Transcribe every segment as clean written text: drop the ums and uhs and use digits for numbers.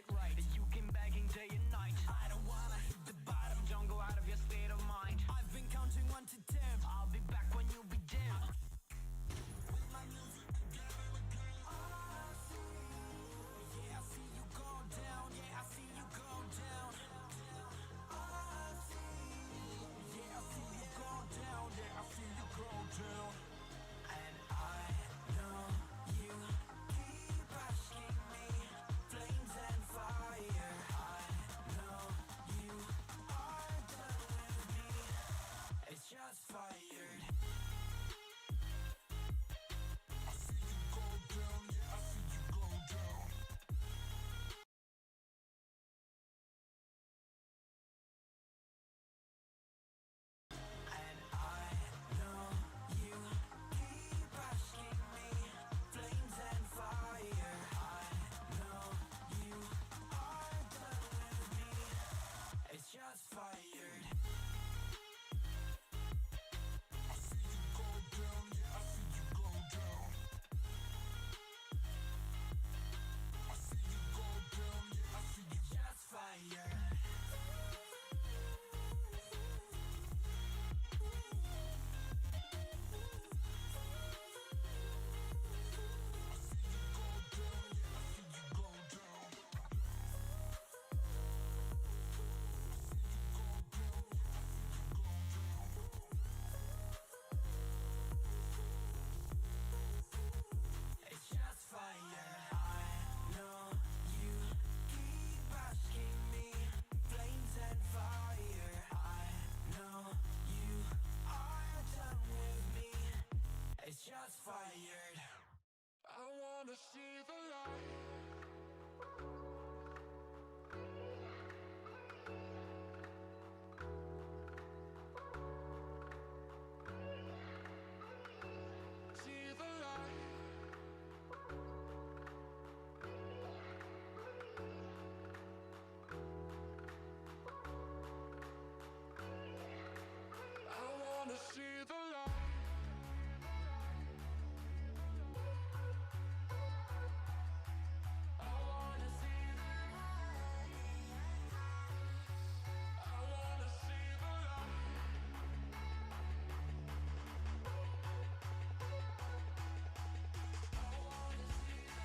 it right. You came begging day and night. I don't wanna hit the bottom, don't go out of your state of mind. I've been counting 1 to 10. I'll be back when you be dim. With my music together again. I see, yeah, I see you go down. Yeah, I see you go down. I see, yeah, I see you go down. Yeah, I see you go down. And I know you keep asking me, flames and fire. I know you are done with me. It's just fired. I see you go down, yeah, I see you go down. And I know you keep asking me, flames and fire. I know you are done with me. It's just fired. I see you go down, yeah, I see you go down. I see you go down, yeah, I see you just fired. It's just fire. I know you keep asking me, flames and fire. I know you are done with me. It's just fired. I wanna see the light. See the light. I wanna see the light. I wanna see the light. I wanna see the light. I wanna see the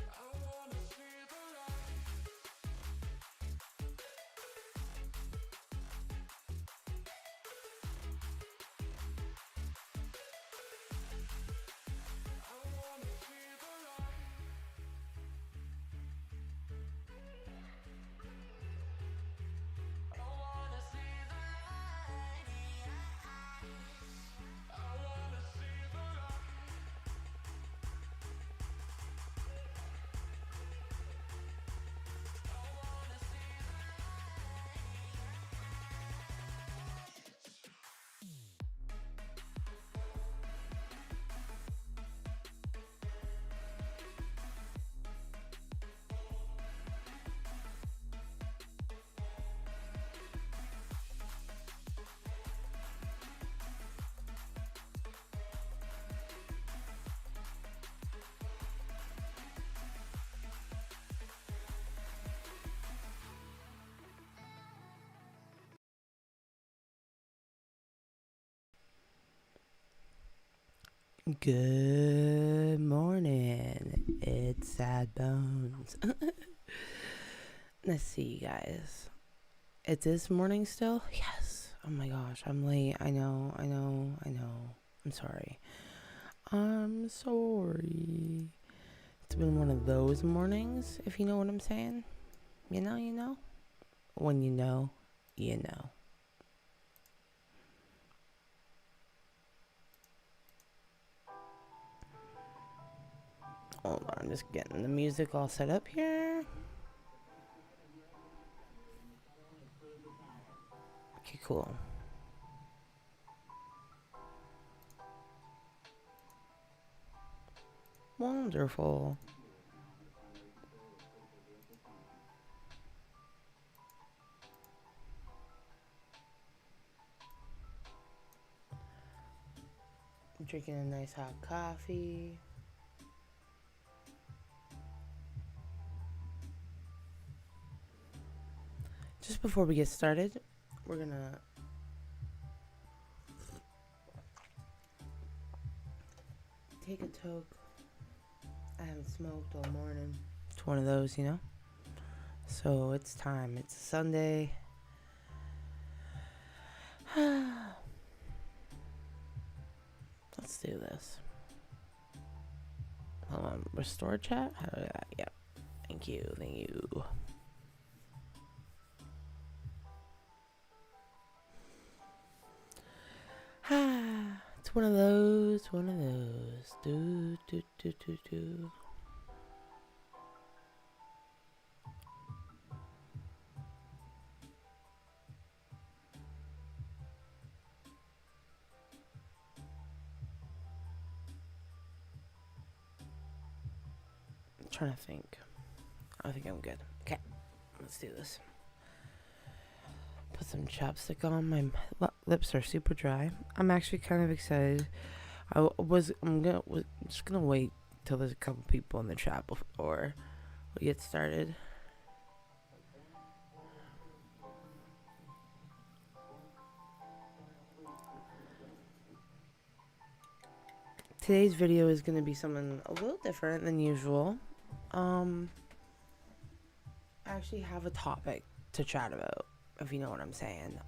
I wanna see the light. I wanna see the light. I wanna see the light. I wanna see the light. I wanna see the Good morning. It's SADDbones. Let's see, you guys. It's this morning still? Yes. Oh my gosh, I'm late. I know. I'm sorry. It's been one of those mornings, if you know what I'm saying. You know? When you know, you know. Hold on, I'm just getting the music all set up here. Okay, cool. Wonderful. drinking a nice hot coffee. Just before we get started, we're gonna take a toke. I haven't smoked all morning. It's one of those, you know? So it's time. It's Sunday. Let's do this. Hold on. Restore chat? How do I? Yep. Thank you. Thank you. It's one of those. Do, do, do, do, do. I'm trying to think. I think I'm good. Okay. Let's do this. Put some chapstick on. My lips are super dry. I'm actually kind of excited. I'm just gonna wait till there's a couple people in the chat before we get started. Today's video is gonna be something a little different than usual. I actually have a topic to chat about, if you know what I'm saying.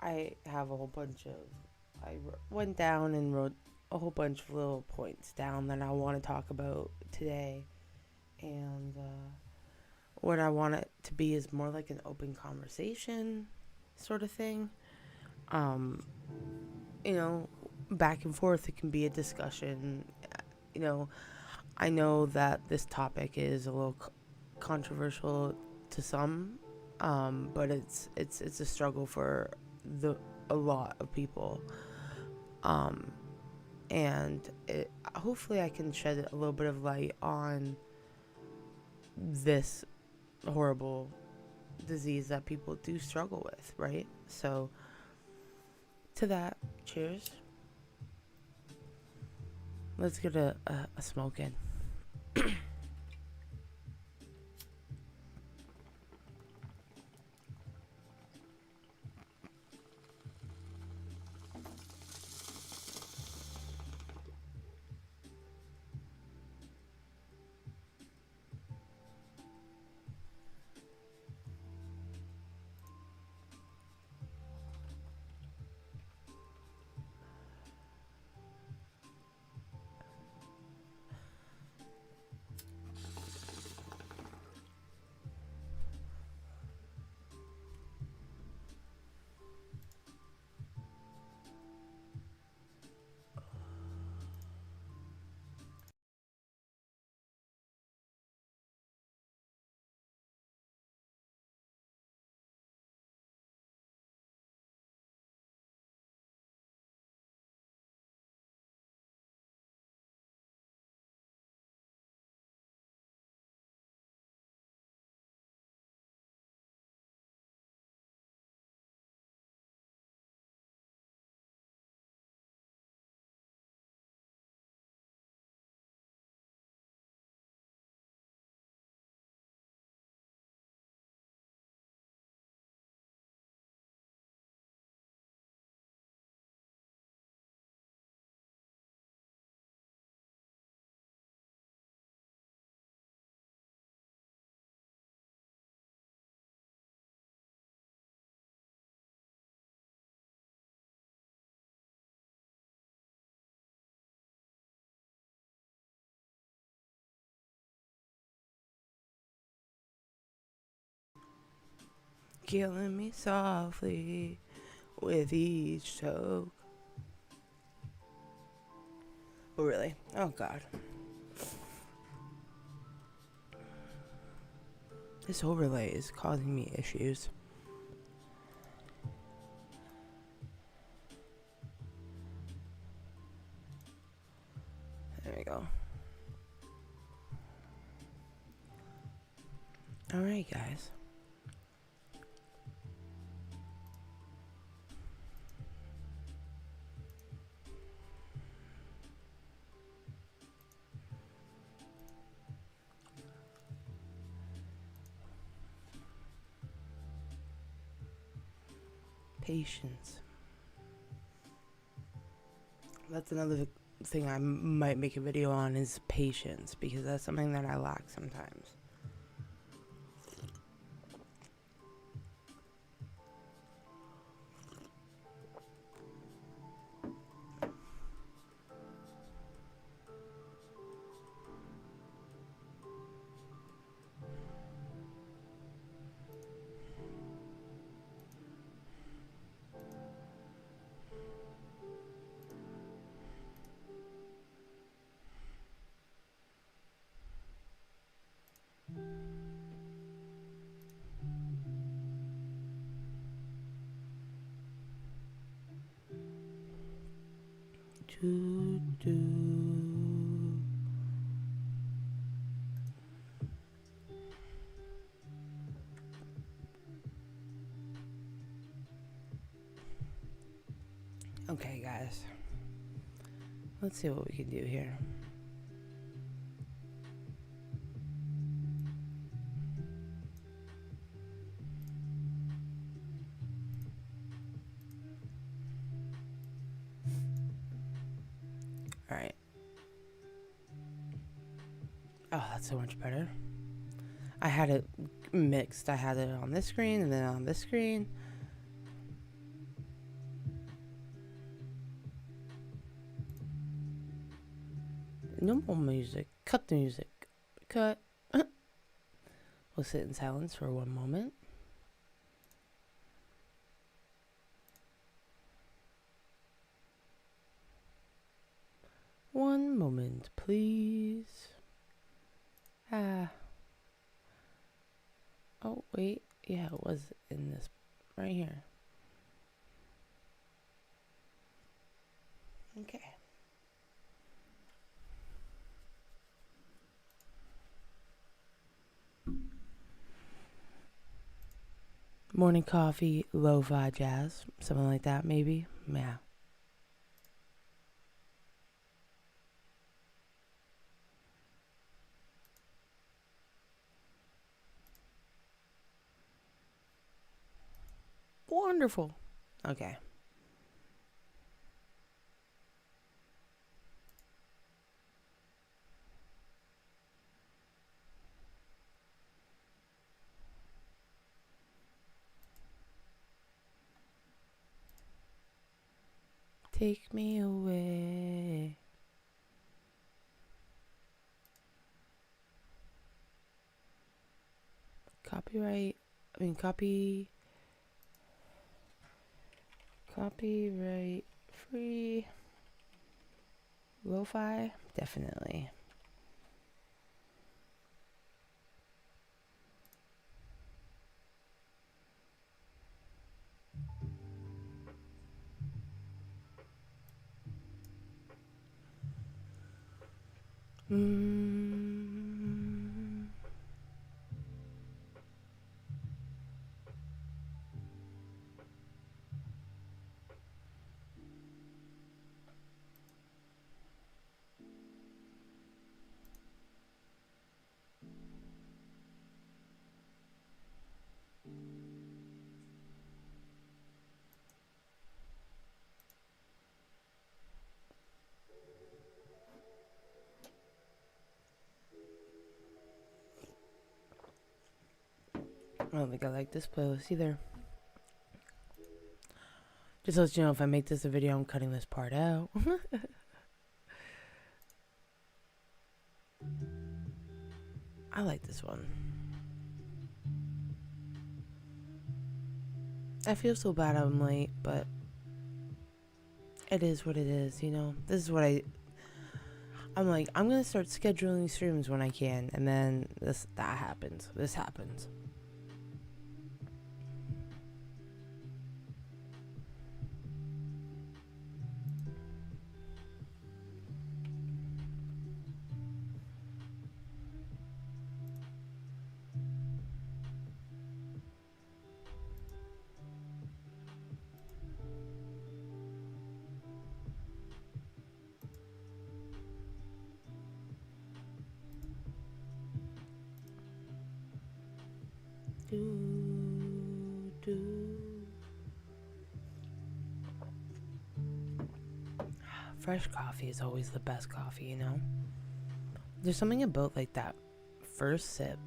I have a whole bunch of, I went down and wrote a whole bunch of little points down that I want to talk about today. And what I want it to be is more like an open conversation sort of thing. You know, back and forth, it can be a discussion. You know, I know that this topic is a little controversial to some, but it's a struggle for a lot of people, and hopefully I can shed a little bit of light on this horrible disease that people do struggle with, right? So to that, cheers. Let's get a smoke in. Killing me softly with each toke. Oh, really? Oh, God. This overlay is causing me issues. There we go. Alright, guys. Patience. That's another thing I might make a video on, is patience, because that's something that I lack sometimes. Okay, guys. Let's see what we can do here. Alright. Oh, that's so much better. I had it mixed. I had it on this screen and then on this screen. No more music. Cut the music. Cut. We'll sit in silence for one moment. One moment, please. Oh, wait. Yeah, it was in this right here. Okay. Morning coffee, lo-fi jazz, something like that, maybe. Yeah. Wonderful. Okay. Take me away. Copyright free. Lo-fi, definitely. I don't think I like this playlist either. Just to let you know, if I make this a video, I'm cutting this part out. I like this one. I feel so bad I'm late, but it is what it is, you know? This is what I'm like, I'm gonna start scheduling streams when I can, and then this happens. fresh coffee is always the best coffee, you know? There's something about like that first sip.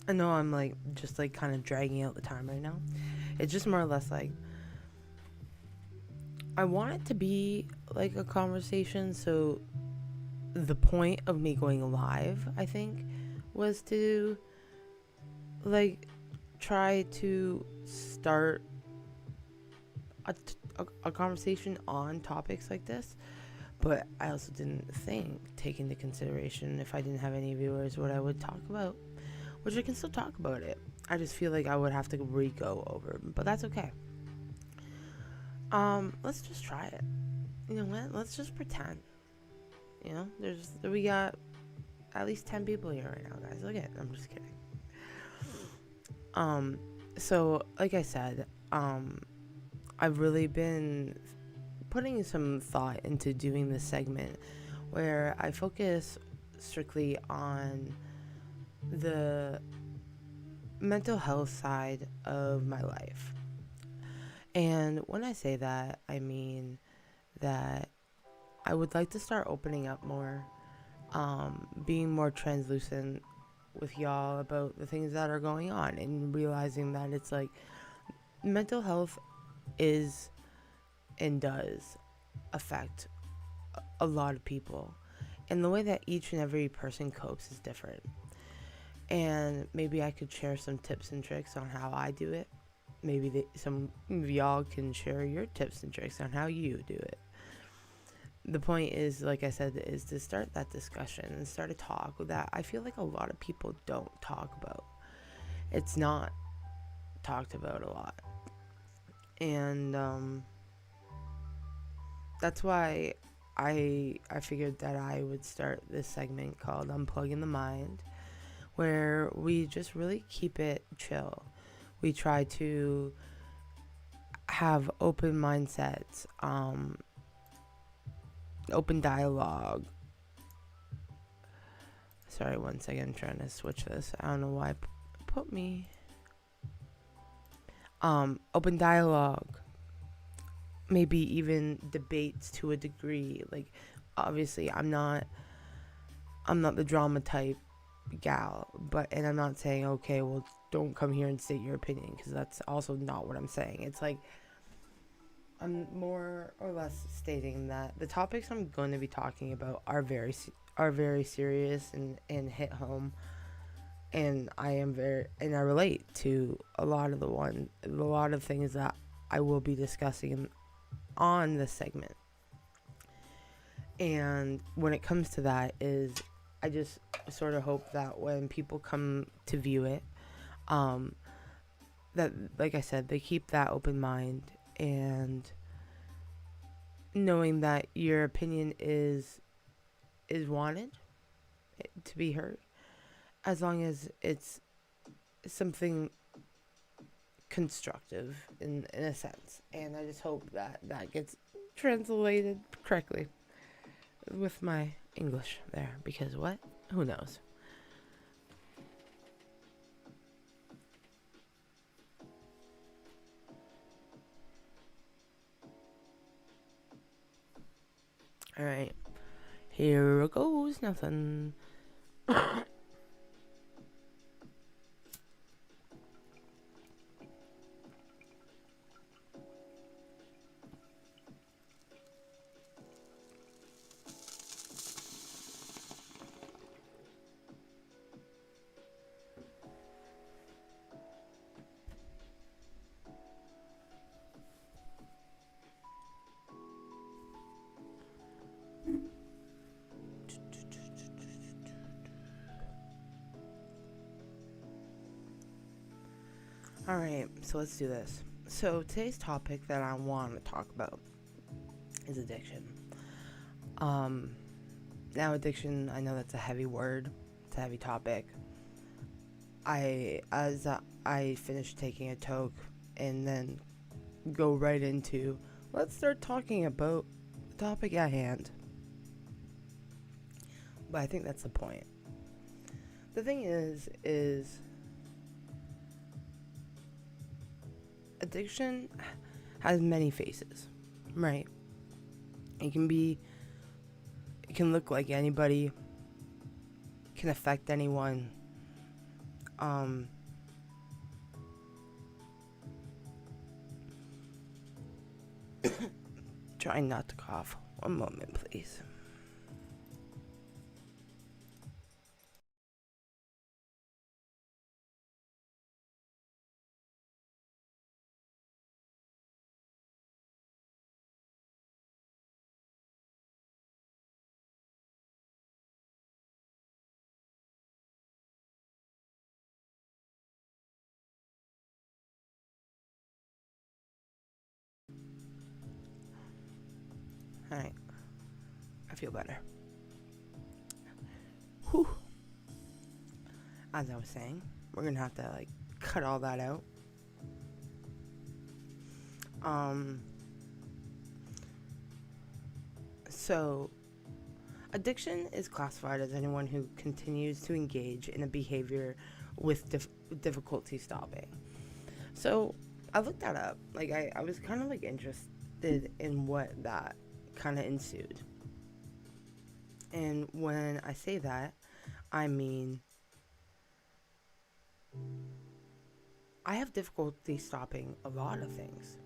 I know I'm like just like kind of dragging out the time right now. It's just more or less like I want it to be like a conversation. So the point of me going live, I think, was to like try to start a conversation on topics like this. But I also didn't think, take into consideration, if I didn't have any viewers, what I would talk about. Which I can still talk about it. I just feel like I would have to re-go over, but that's okay. Let's just try it. You know what? Let's just pretend. You know, we got at least 10 people here right now, guys. Look at it. I'm just kidding. So like I said, I've really been putting some thought into doing this segment where I focus strictly on the mental health side of my life. And when I say that, I mean that I would like to start opening up more, being more translucent with y'all about the things that are going on, and realizing that it's like mental health is and does affect a lot of people, and the way that each and every person copes is different. And maybe I could share some tips and tricks on how I do it. Maybe some of y'all can share your tips and tricks on how you do it. The point is, like I said, is to start that discussion and start a talk that I feel like a lot of people don't talk about. It's not talked about a lot. And that's why I figured that I would start this segment called Unplugging the Mind, where we just really keep it chill. We try to have open mindsets, open dialogue. Sorry, 1 second, I'm trying to switch this. I don't know why it put me. Open dialogue. Maybe even debates to a degree. Like, obviously, I'm not the drama type gal, and I'm not saying, okay, well, don't come here and state your opinion, because that's also not what I'm saying. It's like I'm more or less stating that the topics I'm going to be talking about are very serious and hit home, and I relate to a lot of things that I will be discussing on this segment. And when it comes to that, is I just sort of hope that when people come to view it, that, like I said, they keep that open mind, and knowing that your opinion is wanted to be heard, as long as it's something constructive in a sense. And I just hope that gets translated correctly with my English there, because what? Who knows? Alright, here goes nothing. Alright, so let's do this. So today's topic that I want to talk about is addiction. Now addiction, I know that's a heavy word. It's a heavy topic. As I finish taking a toke and then go right into, let's start talking about the topic at hand. But I think that's the point. the thing is addiction has many faces, right? It can look like anybody, can affect anyone. Trying not to cough. One moment, please. Alright. I feel better. Whew. As I was saying, we're gonna have to cut all that out. So addiction is classified as anyone who continues to engage in a behavior with difficulty stopping. So I looked that up. I was kind of interested in what that kind of ensued. And when I say that, I mean I have difficulty stopping a lot of things,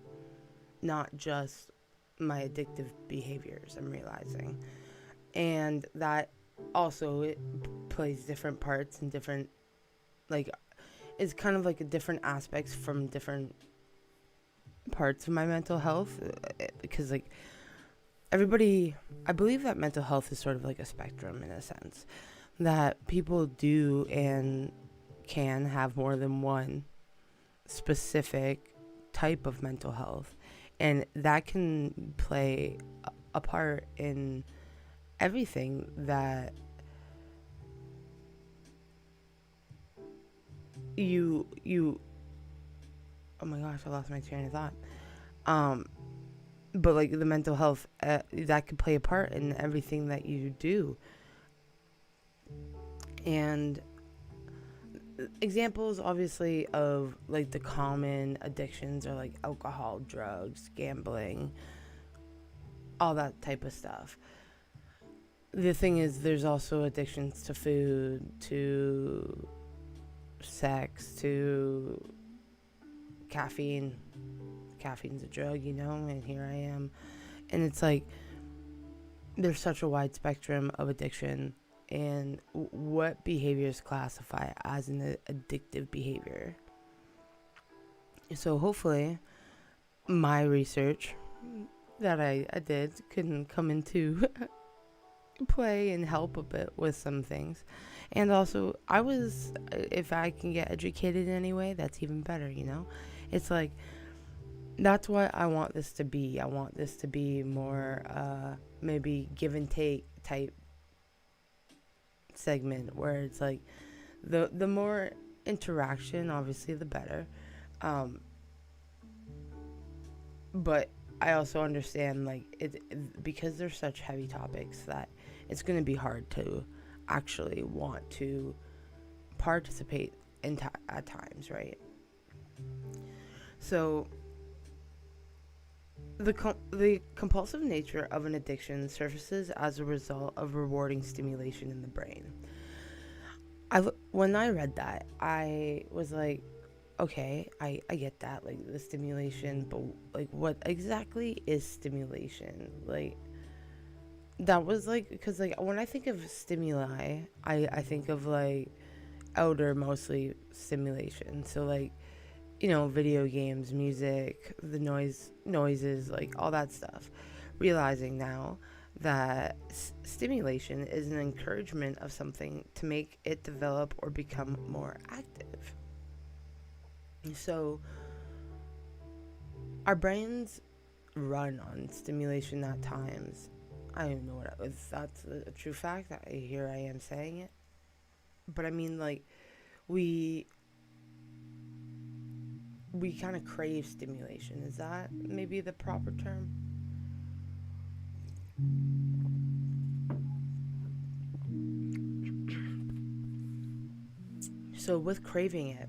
not just my addictive behaviors, I'm realizing. And that also it plays different parts and different, it's kind of a different aspects from different parts of my mental health. Because everybody, I believe that mental health is sort of a spectrum in a sense, that people do and can have more than one specific type of mental health, and that can play a part in everything that you oh my gosh, I lost my train of thought. But the mental health, that could play a part in everything that you do. And examples obviously of the common addictions are alcohol, drugs, gambling, all that type of stuff. The thing is, there's also addictions to food, to sex, to caffeine. Caffeine's a drug, and here I am. And it's there's such a wide spectrum of addiction, and what behaviors classify as an addictive behavior. So hopefully my research that I did can come into play and help a bit with some things. And also, if I can get educated in any way, that's even better, It's that's what I want this to be. I want this to be more maybe give and take type segment, where it's the more interaction, obviously the better. But I also understand because they're such heavy topics that it's going to be hard to actually want to participate at times, right? So the compulsive nature of an addiction surfaces as a result of rewarding stimulation in the brain. When I read that, I was okay, I get that, the stimulation, but what exactly is stimulation? That was because when I think of stimuli, I think of outer mostly stimulation. So video games, music, the noises, all that stuff. Realizing now that stimulation is an encouragement of something to make it develop or become more active. So our brains run on stimulation at times. I don't even know if that's a true fact. Here I am saying it. But I mean, we kind of crave stimulation. Is that maybe the proper term? So with craving it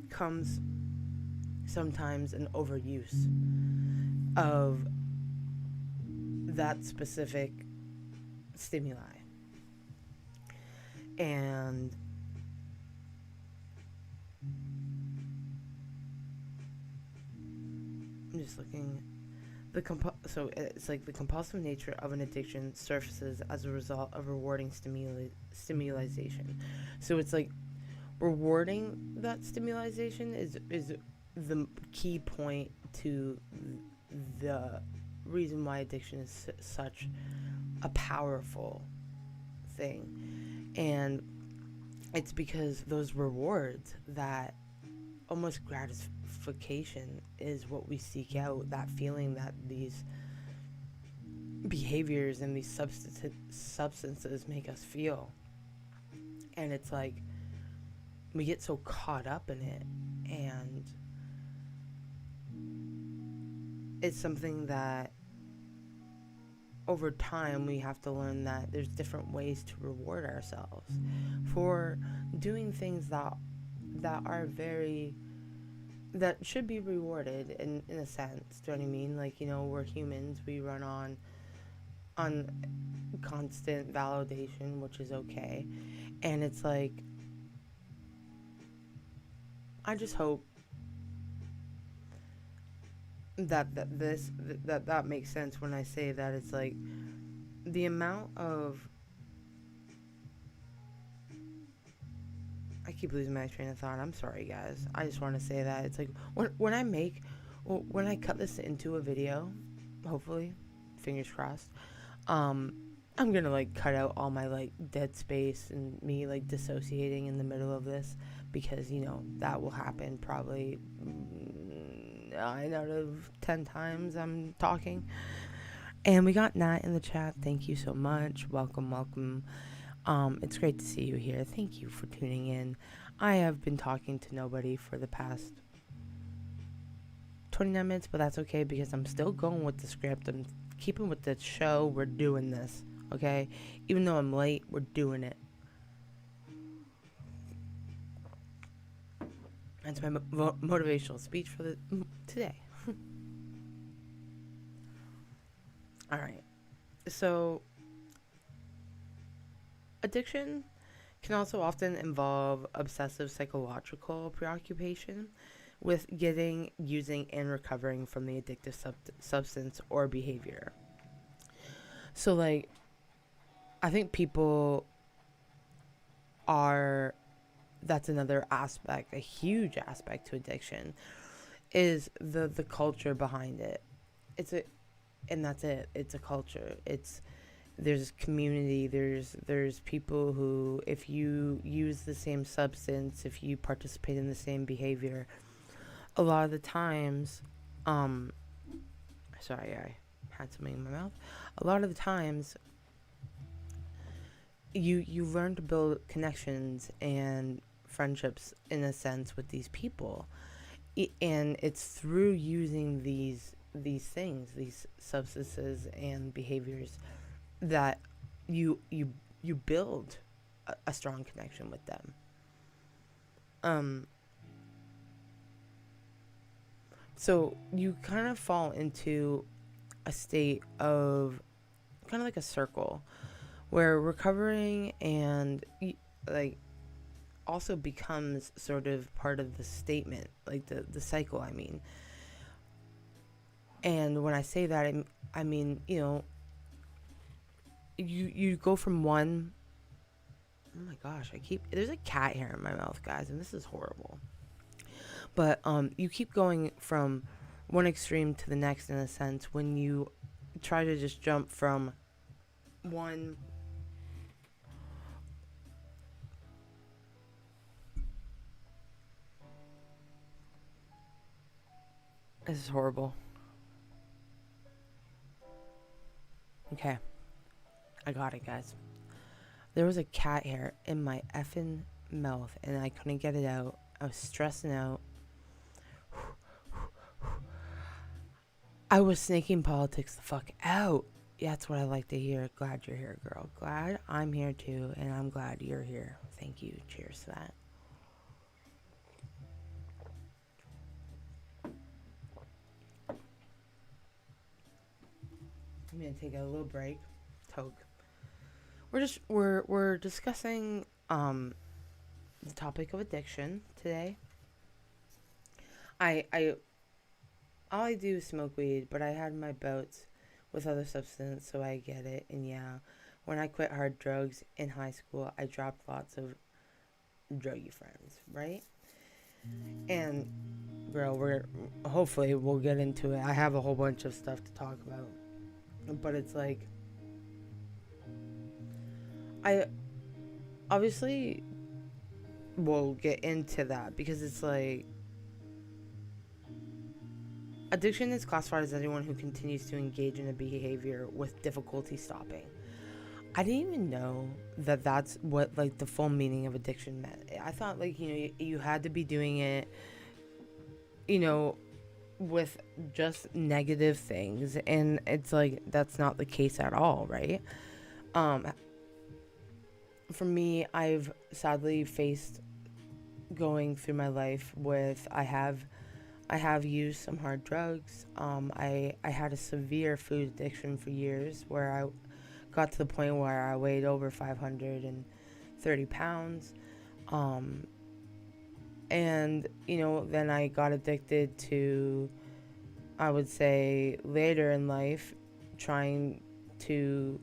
comes sometimes an overuse of that specific stimuli. And I'm just looking. So it's like the compulsive nature of an addiction surfaces as a result of rewarding stimulation. So it's like rewarding that stimulation is the key point to the reason why addiction is such a powerful thing. And it's because those rewards, that almost gratification, is what we seek out, that feeling that these behaviors and these substances make us feel. And it's like we get so caught up in it, and it's something that over time we have to learn that there's different ways to reward ourselves for doing things that are that should be rewarded in a sense. Do you know what I mean? Like, we're humans, we run on constant validation, which is okay. And it's like, I just hope that makes sense when I say that. It's like the amount of, I keep losing my train of thought. I'm sorry, guys. I just want to say that it's like when I cut this into a video, hopefully, fingers crossed, I'm gonna like cut out all my like dead space and me like dissociating in the middle of this, because that will happen probably 9 out of 10 times I'm talking. And we got Nat in the chat. Thank you so much. Welcome. It's great to see you here. Thank you for tuning in. I have been talking to nobody for the past 29 minutes, but that's okay because I'm still going with the script. I'm keeping with the show. We're doing this, okay? Even though I'm late, we're doing it. That's my motivational speech for today. All right. So addiction can also often involve obsessive psychological preoccupation with getting, using, and recovering from the addictive substance or behavior. So, like, I think people are, that's another aspect, a huge aspect to addiction, is the culture behind it. And that's it. It's a culture. There's community, there's people who, if you use the same substance, if you participate in the same behavior, a lot of the times, sorry, I had something in my mouth. A lot of the times, you learn to build connections and friendships, in a sense, with these people. And it's through using these things, these substances and behaviors, that you build a strong connection with them. So you kind of fall into a state of kind of like a circle where recovering and like also becomes sort of part of the statement, like the cycle, I mean. And when I say that, I mean, you go from one, oh my gosh, there's a cat hair in my mouth, guys, and this is horrible. But you keep going from one extreme to the next, in a sense, when you try to just jump from one this is horrible. Okay. I got it, guys. There was a cat hair in my effing mouth, and I couldn't get it out. I was stressing out. I was snaking politics the fuck out. Yeah, that's what I like to hear. Glad you're here, girl. Glad I'm here too, and I'm glad you're here. Thank you. Cheers to that. I'm gonna take a little break. Toke. We're discussing the topic of addiction today. I all I do is smoke weed, but I had my bouts with other substances, so I get it. And yeah, when I quit hard drugs in high school, I dropped lots of druggy friends, right? And girl, we're hopefully we'll get into it. I have a whole bunch of stuff to talk about, but it's like I obviously will get into that because it's like addiction is classified as anyone who continues to engage in a behavior with difficulty stopping. I didn't even know that that's what like the full meaning of addiction meant. I thought like you had to be doing it, you know, with just negative things, and it's like that's not the case at all, right? Um, for me, I've sadly faced going through my life with I have used some hard drugs. I had a severe food addiction for years where I got to the point where I weighed over 530 pounds. And, then I got addicted to, I would say, later in life, trying to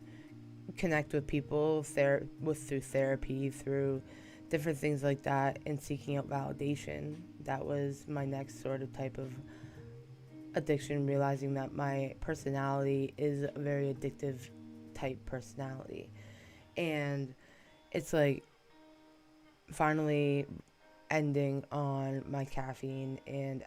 connect with people through therapy, through different things like that, and seeking out validation. That was my next sort of type of addiction, realizing that my personality is a very addictive type personality. And it's like finally ending on my caffeine and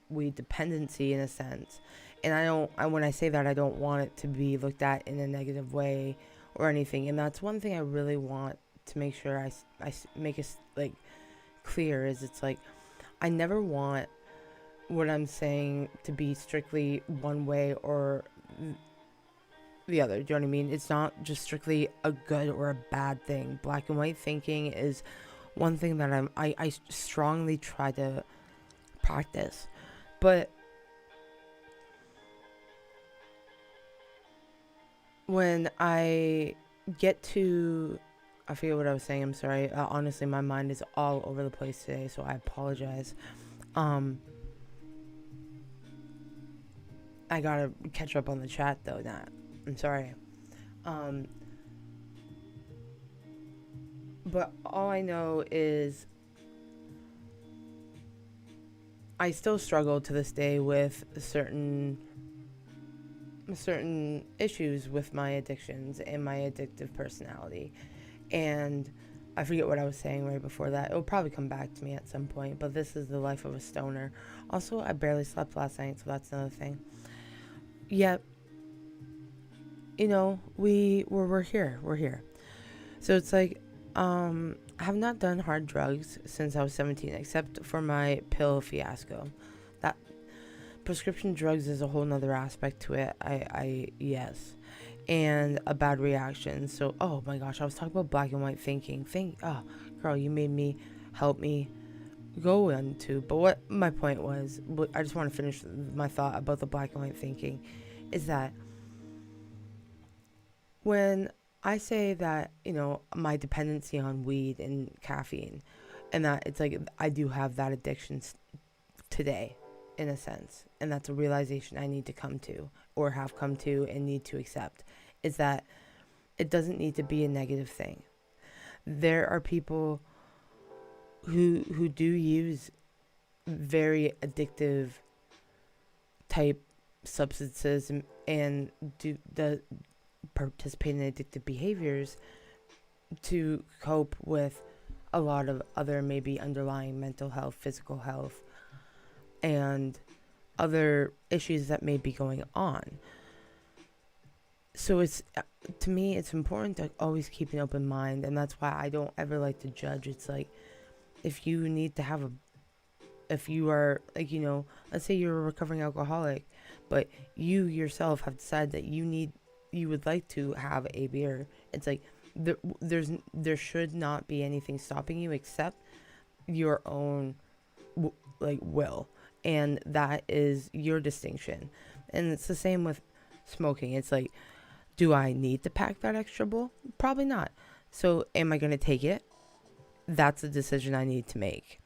weed dependency in a sense. And when I say that, I don't want it to be looked at in a negative way or anything. And that's one thing I really want to make sure I make it like clear is it's like I never want what I'm saying to be strictly one way or the other. Do you know what I mean? It's not just strictly a good or a bad thing. Black and white thinking is one thing that I strongly try to practice. But when I get to, I forget what I was saying, I'm sorry. Honestly, my mind is all over the place today, so I apologize. I gotta catch up on the chat though, Nat. I'm sorry. But all I know is I still struggle to this day with certain issues with my addictions and my addictive personality. And I forget what I was saying right before that. It'll probably come back to me at some point, but this is the life of a stoner. Also, I barely slept last night, so that's another thing. Yet, we're here. We're here. So it's like, I have not done hard drugs since I was 17, except for my pill fiasco. That prescription drugs is a whole nother aspect to it. Yes. And a bad reaction. So, oh my gosh, I was talking about black and white thinking. Girl, you made me help me go into. But what my point was, I just want to finish my thought about the black and white thinking, is that when I say that, my dependency on weed and caffeine, and that it's like I do have that addiction today, in a sense, and that's a realization I need to come to, or have come to and need to accept, is that it doesn't need to be a negative thing. There are people who do use very addictive type substances and do participate in addictive behaviors to cope with a lot of other maybe underlying mental health, physical health, and other issues that may be going on. So to me, it's important to always keep an open mind, and that's why I don't ever like to judge. It's like, if you need to if you are like, let's say you're a recovering alcoholic, but you yourself have decided that you would like to have a beer. It's like there should not be anything stopping you except your own will, and that is your distinction. And it's the same with smoking. It's like, do I need to pack that extra bowl? Probably not. So am I going to take it? That's a decision I need to make.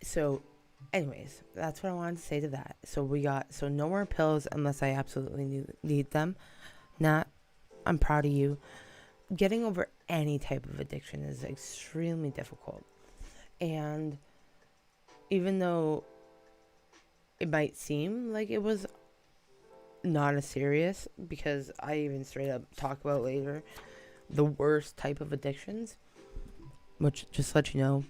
So anyways, that's what I wanted to say to that. So no more pills unless I absolutely need them. Not, I'm proud of you. Getting over any type of addiction is extremely difficult. And even though it might seem like it was not as serious, because I even straight up talk about later the worst type of addictions, which, just to let you know,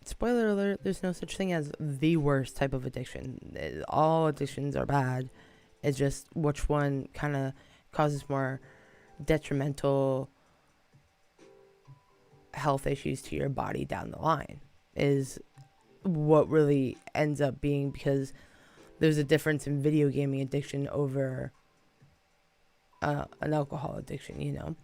spoiler alert, there's no such thing as the worst type of addiction. All addictions are bad. It's just which one kind of causes more detrimental health issues to your body down the line is what really ends up being, because there's a difference in video gaming addiction over an alcohol addiction, you know.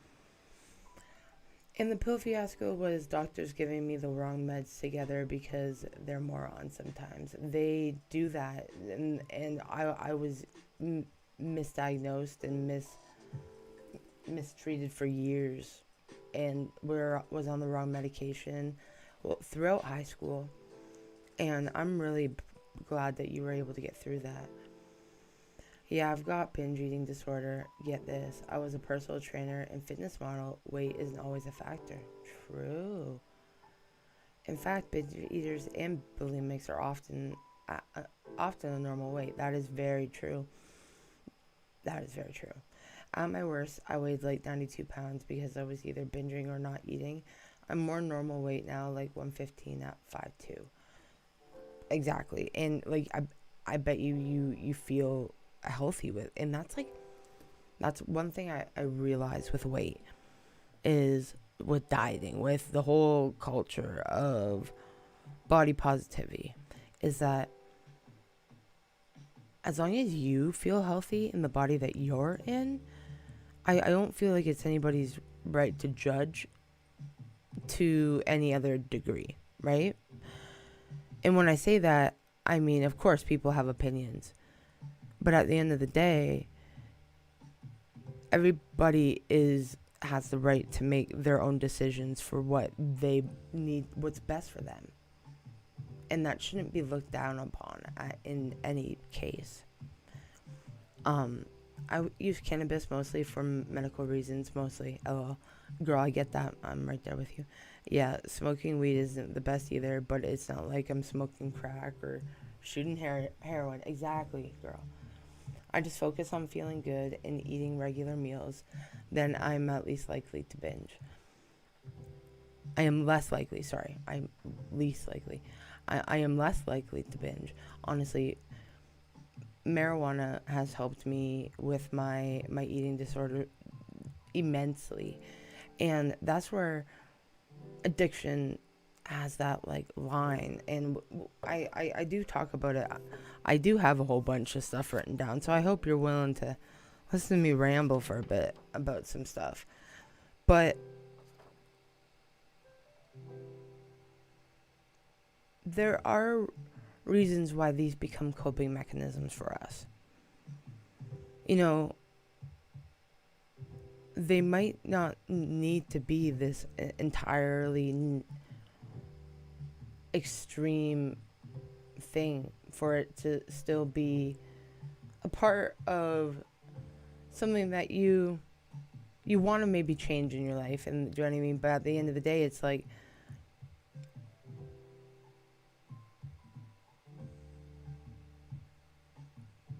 And the pill fiasco was doctors giving me the wrong meds together because they're morons sometimes. They do that, and I was misdiagnosed and mistreated for years, and was on the wrong medication throughout high school. And I'm really glad that you were able to get through that. Yeah, I've got binge eating disorder. Get this. I was a personal trainer and fitness model. Weight isn't always a factor. True. In fact, binge eaters and bulimics are often a normal weight. That is very true. That is very true. At my worst, I weighed like 92 pounds because I was either binging or not eating. I'm more normal weight now, like 115 at 5'2". Exactly. And like I bet you feel healthy with, and that's one thing I realize with weight, is with dieting, with the whole culture of body positivity, is that as long as you feel healthy in the body that you're in, I don't feel like it's anybody's right to judge to any other degree, right? And when I say that, I mean, of course, people have opinions. But at the end of the day, everybody has the right to make their own decisions for what they need, what's best for them. And that shouldn't be looked down upon in any case. I use cannabis mostly for medical reasons, mostly. LOL. Girl, I get that. I'm right there with you. Yeah, smoking weed isn't the best either, but it's not like I'm smoking crack or shooting heroin. Exactly, girl. I just focus on feeling good and eating regular meals, then I'm at least likely to binge. I am least likely to binge. Honestly, marijuana has helped me with my eating disorder immensely. And that's where addiction has that like line, and I do talk about it. I do have a whole bunch of stuff written down, so I hope you're willing to listen to me ramble for a bit about some stuff. But there are reasons why these become coping mechanisms for us. You know, they might not need to be this entirely extreme thing for it to still be a part of something that you want to maybe change in your life, and do you know what I mean? But at the end of the day, it's like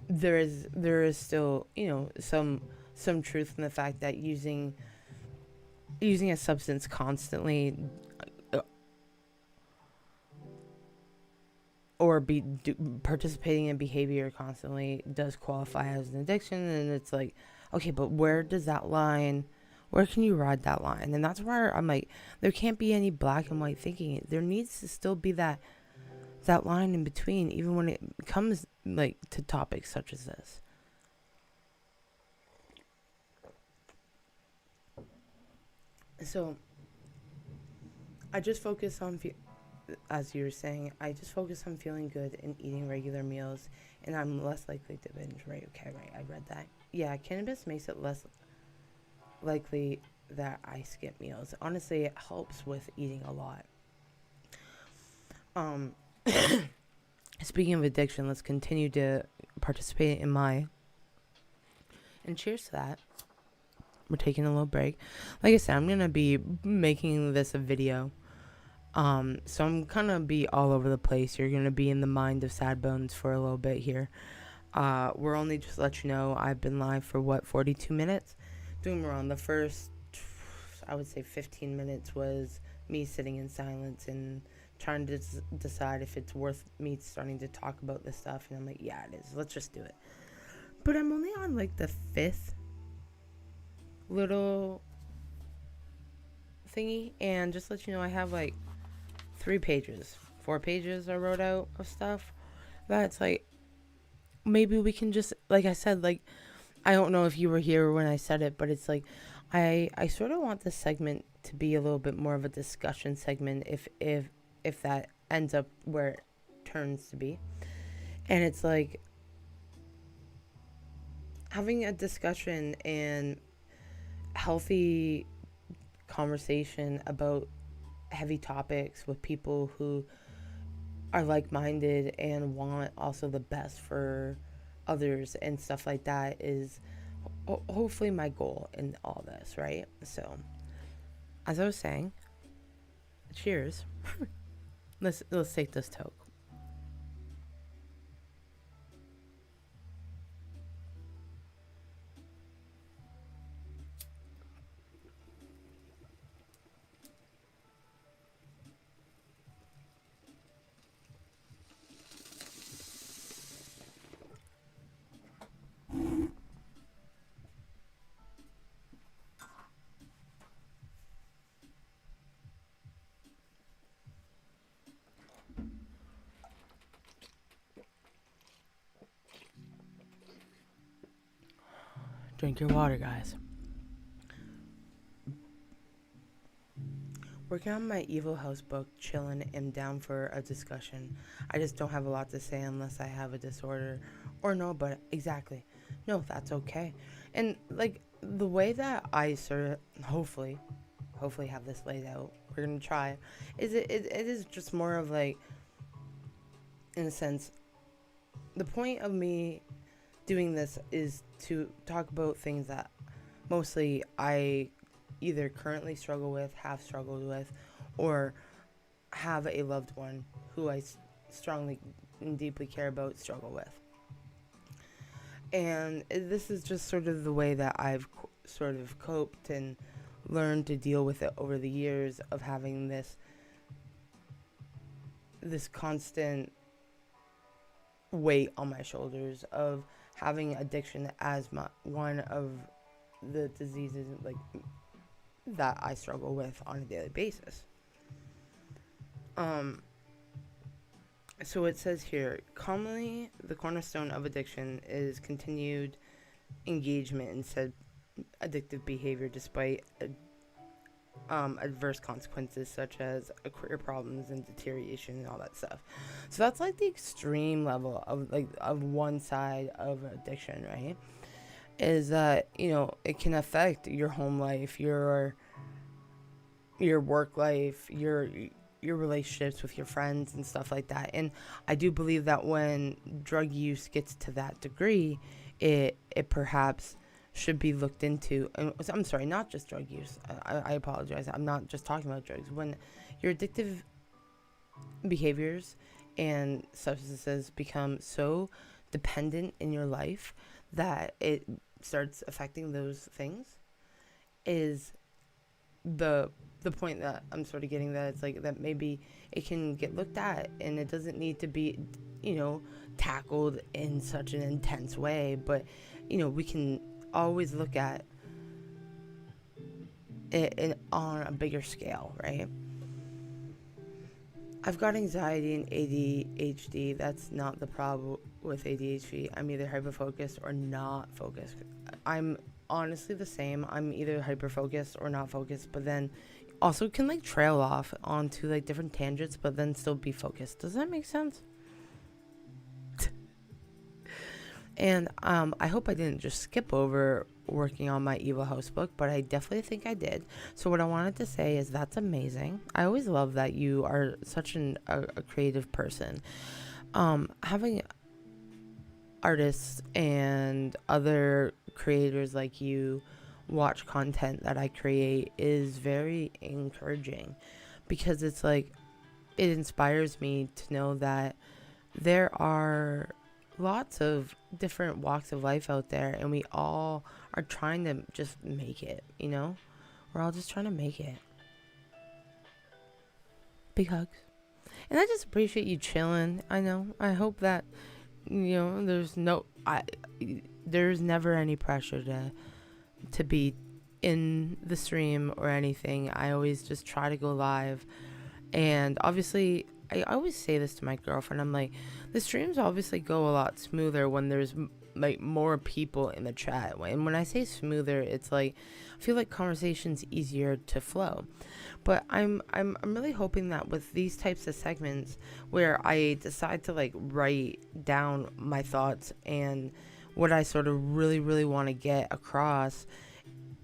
there is still, you know, some truth in the fact that using a substance constantly or participating in behavior constantly does qualify as an addiction. And it's like, okay, but where can you ride that line? And that's where I'm like, there can't be any black and white thinking. There needs to still be that line in between, even when it comes like to topics such as this. So I just focus on as you were saying, I just focus on feeling good and eating regular meals, and I'm less likely to binge. Right? Okay, right. I read that. Yeah, cannabis makes it less likely that I skip meals. Honestly, it helps with eating a lot. Um, Speaking of addiction, let's continue to participate in my. And cheers to that. We're taking a little break. Like I said, I'm gonna be making this a video. So I'm gonna be all over the place. You're gonna be in the mind of SADDbones for a little bit here. We're only just to let you know I've been live for 42 minutes. Doing wrong. The first, I would say 15 minutes was me sitting in silence and trying to decide if it's worth me starting to talk about this stuff. And I'm like, yeah, it is. Let's just do it. But I'm only on like the 5th little thingy, and just let you know I have like 4 pages I wrote out of stuff that's like, maybe we can just, like I said, like, I don't know if you were here when I said it, but it's like I sort of want this segment to be a little bit more of a discussion segment if that ends up where it turns to be. And it's like having a discussion and healthy conversation about heavy topics with people who are like-minded and want also the best for others and stuff like that is hopefully my goal in all this, right? So, as I was saying, cheers. let's take this toke. Drink your water, guys. Working on my Evil House book, chillin', and down for a discussion. I just don't have a lot to say unless I have a disorder or no, but exactly. No, that's okay. And like the way that I sort of hopefully have this laid out, we're gonna try, is it is just more of like, in a sense, the point of me doing this is to talk about things that mostly I either currently struggle with, have struggled with, or have a loved one who I strongly and deeply care about struggle with. And this is just sort of the way that I've sort of coped and learned to deal with it over the years of having this constant weight on my shoulders of having addiction as one of the diseases like that I struggle with on a daily basis. So it says here, commonly the cornerstone of addiction is continued engagement in said addictive behavior despite adverse consequences such as career problems and deterioration and all that stuff. So that's like the extreme level of one side of addiction, right? Is that, it can affect your home life, your work life, your relationships with your friends and stuff like that. And I do believe that when drug use gets to that degree, it perhaps should be looked into. And I'm sorry, not just drug use. I apologize. I'm not just talking about drugs. When your addictive behaviors and substances become so dependent in your life that it starts affecting those things, is the point that I'm sort of getting, that it's like that maybe it can get looked at and it doesn't need to be, tackled in such an intense way, but we can always look at it on a bigger scale, right? I've got anxiety and ADHD. That's not the problem with ADHD. I'm either hyper-focused or not focused. I'm honestly the same. I'm either hyper-focused or not focused, but then also can like trail off onto like different tangents, but then still be focused. Does that make sense? And I hope I didn't just skip over working on my Evil House book, but I definitely think I did. So what I wanted to say is that's amazing. I always love that you are such a creative person. Having artists and other creators like you watch content that I create is very encouraging, because it's like it inspires me to know that there are lots of different walks of life out there, and we all are trying to just make it, you know? We're all just trying to make it. Big hugs. And I just appreciate you chilling. I know. I hope that, you know, there's never any pressure to be in the stream or anything. I always just try to go live. And obviously, I always say this to my girlfriend. I'm like, the streams obviously go a lot smoother when there's like more people in the chat. And when I say smoother, it's like I feel like conversation's easier to flow. But I'm really hoping that with these types of segments where I decide to like write down my thoughts and what I sort of really want to get across,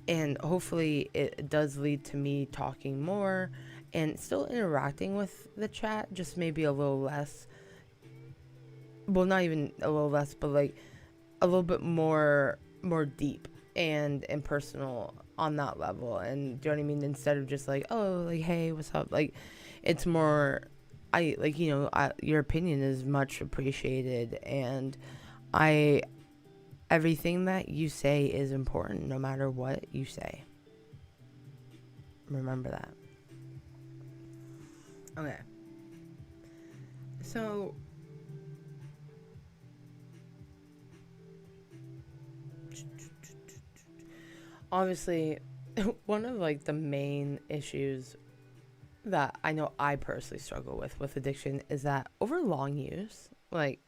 and hopefully it does lead to me talking more and still interacting with the chat, just maybe a little less. Well, not even a little less, but like a little bit more deep and personal on that level. And do you know what I mean? Instead of just like, oh, like, hey, what's up? Like, it's more, your opinion is much appreciated, and everything that you say is important, no matter what you say. Remember that. Okay. So obviously, one of like the main issues that I know I personally struggle with addiction is that over long use, like,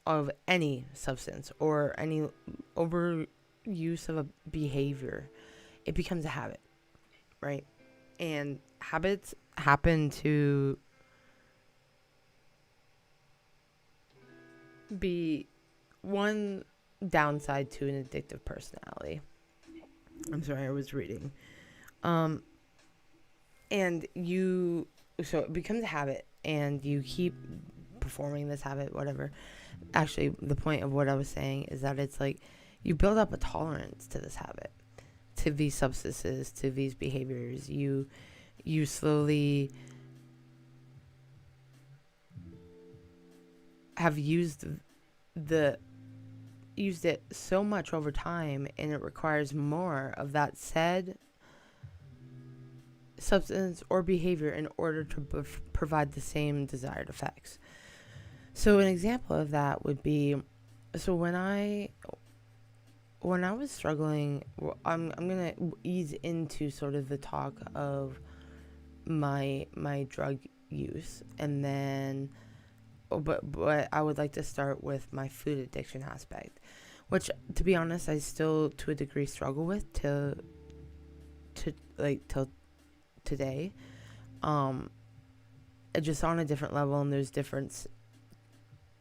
of any substance or any over use of a behavior, it becomes a habit, right? And habits happen to be one downside to an addictive personality. I'm sorry, I was reading. So it becomes a habit, and you keep performing this habit, whatever. Actually, the point of what I was saying is that it's like you build up a tolerance to this habit, to these substances, to these behaviors. You slowly have used it so much over time, and it requires more of that said substance or behavior in order to provide the same desired effects. So an example of that would be, so when I was struggling, I'm gonna ease into sort of the talk of my drug use, and then but I would like to start with my food addiction aspect, which, to be honest, I still to a degree struggle with till today. Just on a different level, and there's different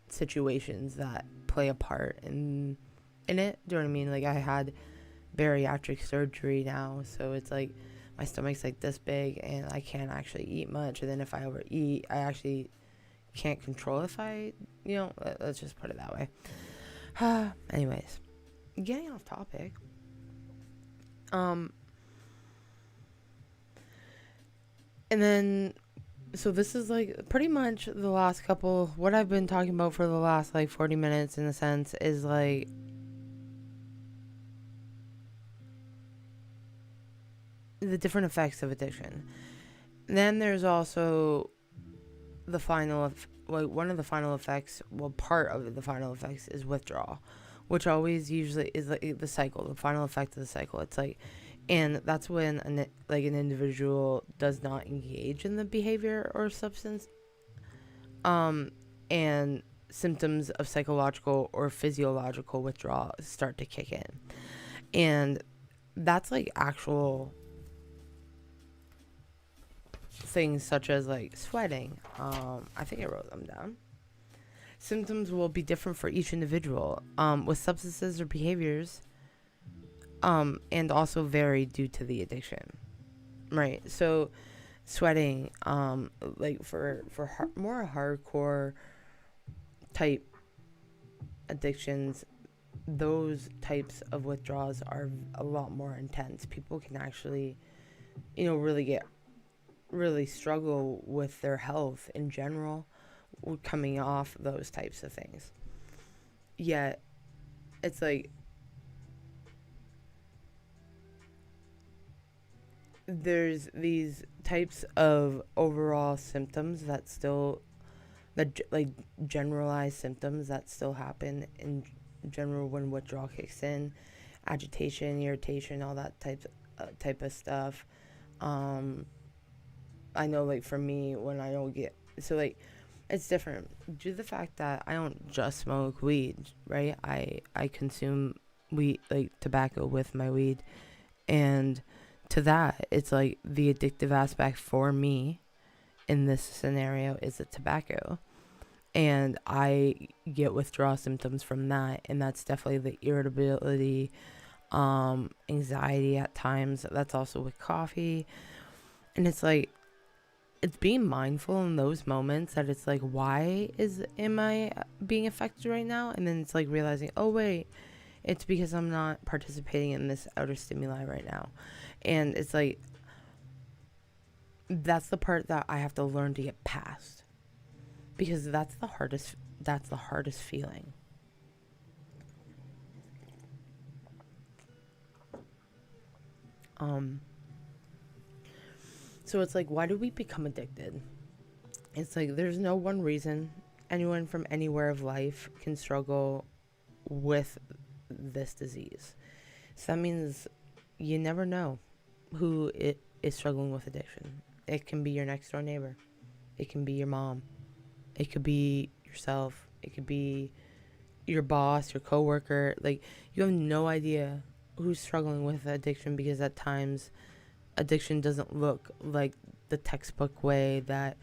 situations that play a part in it. Do you know what I mean? Like, I had bariatric surgery now, so it's like my stomach's like this big, and I can't actually eat much. And then if I overeat, I actually can't control if I, let's just put it that way. Anyways, getting off topic. And then, so this is like pretty much the last couple, what I've been talking about for the last like 40 minutes in a sense is like the different effects of addiction. And then there's also the final, one of the final effects, part of the final effects is withdrawal, which always usually is like the cycle, the final effect of the cycle. It's like, and that's when an individual does not engage in the behavior or substance, and symptoms of psychological or physiological withdrawal start to kick in. And that's like actual things such as like sweating. I think I wrote them down. Symptoms will be different for each individual, with substances or behaviors, and also vary due to the addiction. Right. So sweating, like for more hardcore type addictions, those types of withdrawals are a lot more intense. People can actually, really struggle with their health in general coming off those types of things. Yet, it's like there's these types of overall symptoms that still, like generalized symptoms that still happen in general when withdrawal kicks in, agitation, irritation, all that type of stuff. I know, like for me, when I don't get like it's different due to the fact that I don't just smoke weed, right? I consume weed, like tobacco, with my weed, and to that, it's like the addictive aspect for me in this scenario is the tobacco. And I get withdrawal symptoms from that, and that's definitely the irritability, anxiety at times. That's also with coffee. And it's like, it's being mindful in those moments that it's like, why am I being affected right now? And then it's like realizing, oh wait, it's because I'm not participating in this outer stimuli right now. And it's like, that's the part that I have to learn to get past, because that's the hardest feeling. So it's like, why do we become addicted? It's like, there's no one reason. Anyone from anywhere of life can struggle with this disease. So that means you never know who is struggling with addiction. It can be your next door neighbor. It can be your mom. It could be yourself. It could be your boss, your coworker. Like, you have no idea who's struggling with addiction, because at times addiction doesn't look like the textbook way that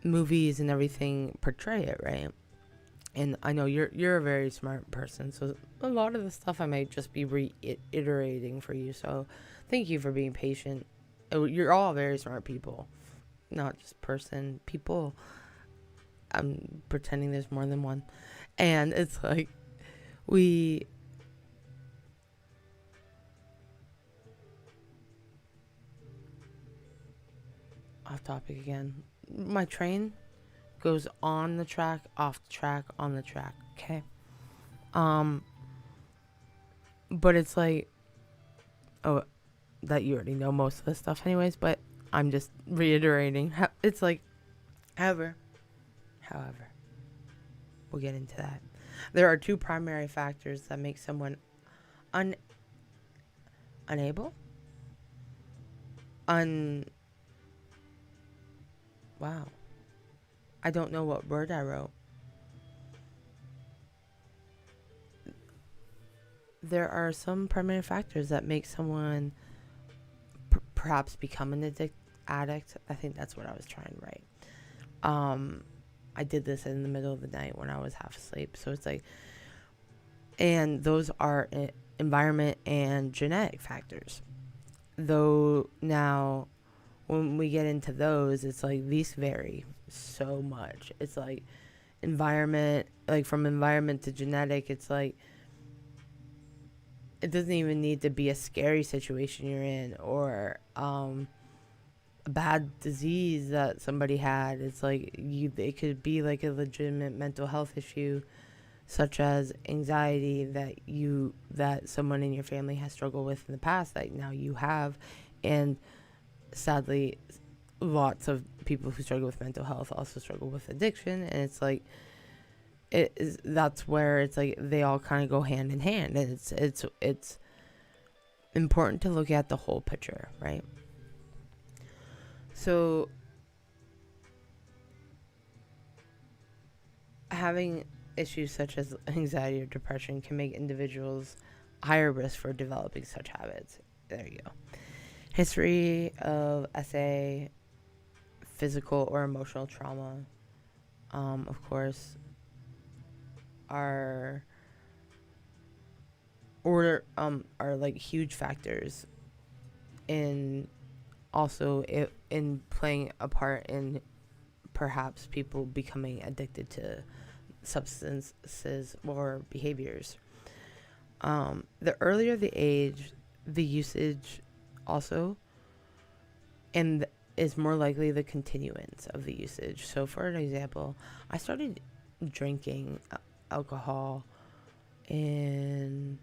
movies and everything portray it, right? And I know you're a very smart person, so a lot of the stuff I might just be reiterating for you. So thank you for being patient. You're all very smart people, not just people. I'm pretending there's more than one. And it's like, off topic again. My train goes on the track, off the track, on the track. Okay. But it's like, oh, that you already know most of the stuff anyways, but I'm just reiterating. It's like, however, we'll get into that. There are two primary factors that make someone unable. Wow. I don't know what word I wrote. There are some primary factors that make someone perhaps become an addict. I think that's what I was trying to write. I did this in the middle of the night when I was half asleep. So it's like, and those are environment and genetic factors. Though now, when we get into those, it's like these vary so much. It's like environment, like from environment to genetic, it's like, it doesn't even need to be a scary situation you're in, or a bad disease that somebody had. It's like it could be like a legitimate mental health issue, such as anxiety that someone in your family has struggled with in the past that now you have. And sadly, lots of people who struggle with mental health also struggle with addiction. And it's like, that's where it's like they all kind of go hand in hand, and it's important to look at the whole picture, right? So having issues such as anxiety or depression can make individuals higher risk for developing such habits. There you go. History of physical or emotional trauma, of course, are like huge factors in also in playing a part in perhaps people becoming addicted to substances or behaviors. The earlier the age, the usage also, and is more likely the continuance of the usage. So, for an example, I started drinking alcohol in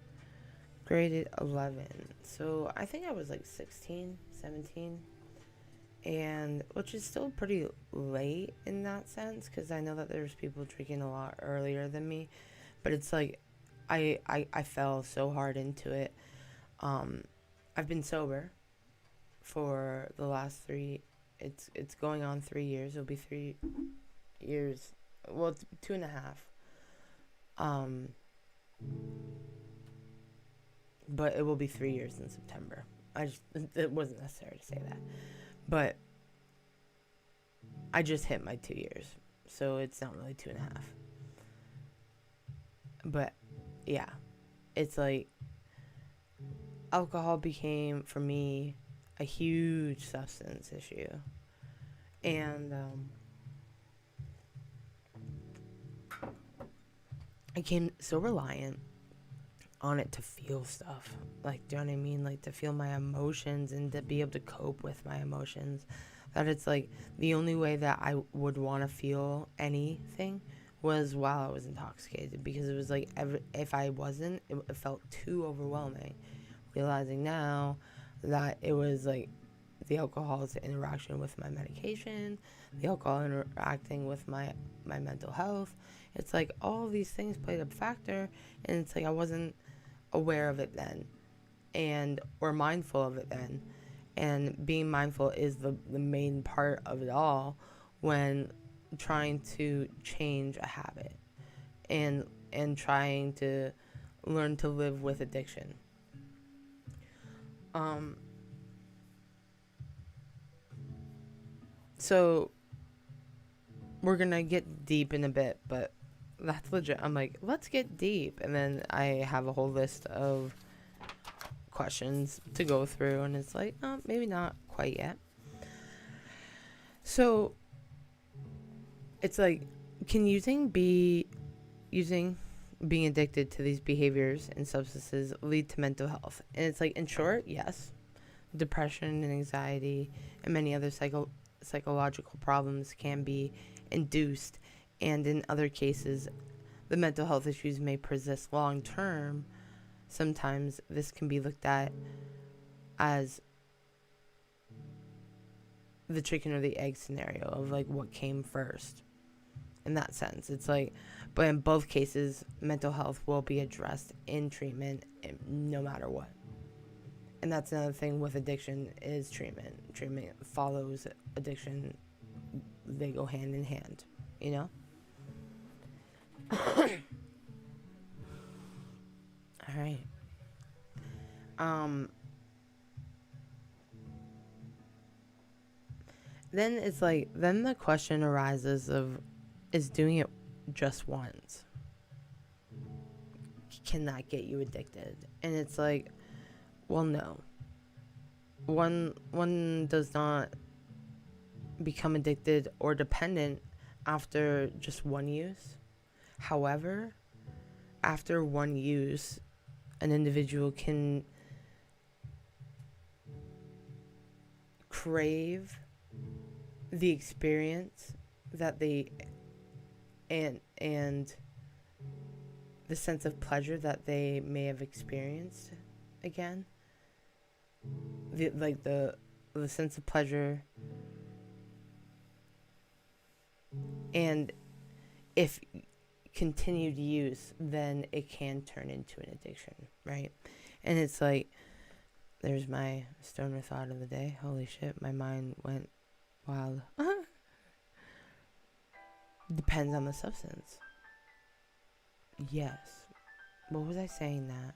grade 11. So, I think I was like 16, 17. And which is still pretty late in that sense, because I know that there's people drinking a lot earlier than me. But it's like I fell so hard into it. I've been sober for the last it's going on 3 years. It'll be 3 years. Well, it's 2.5. But it will be 3 years in September. It wasn't necessary to say that. But I just hit my 2 years. So it's not really 2.5. But yeah, it's like alcohol became for me a huge substance issue. And I became so reliant on it to feel stuff. Like, do you know what I mean? Like, to feel my emotions and to be able to cope with my emotions. That it's like the only way that I would want to feel anything was while I was intoxicated, because it was like if I wasn't, it felt too overwhelming. Realizing now that it was like the alcohol's interaction with my medication, the alcohol interacting with my mental health. It's like all these things played a factor, and it's like I wasn't aware of it then, or mindful of it then. And being mindful is the main part of it all when trying to change a habit and trying to learn to live with addiction. So we're gonna get deep in a bit, but that's legit. I'm like, let's get deep, and then I have a whole list of questions to go through, and it's like, oh, maybe not quite yet. So it's like, can being addicted to these behaviors and substances lead to mental health? And it's like, in short, yes. Depression and anxiety and many other psychological problems can be induced, and in other cases, the mental health issues may persist long term. Sometimes this can be looked at as the chicken or the egg scenario of like what came first. In that sense, it's like, but in both cases, mental health will be addressed in treatment no matter what. And that's another thing with addiction is treatment. Treatment follows addiction. They go hand in hand, you know? All right. Then it's like, then the question arises of, is doing it just once, can that get you addicted? And it's like, well, no. One does not become addicted or dependent after just one use. However, after one use, an individual can crave the experience that they and the sense of pleasure that they may have experienced again. The sense of pleasure, and if continued use, then it can turn into an addiction, right? And it's like, there's my stoner thought of the day. Holy shit, my mind went wild. Depends on the substance. Yes. What was I saying that?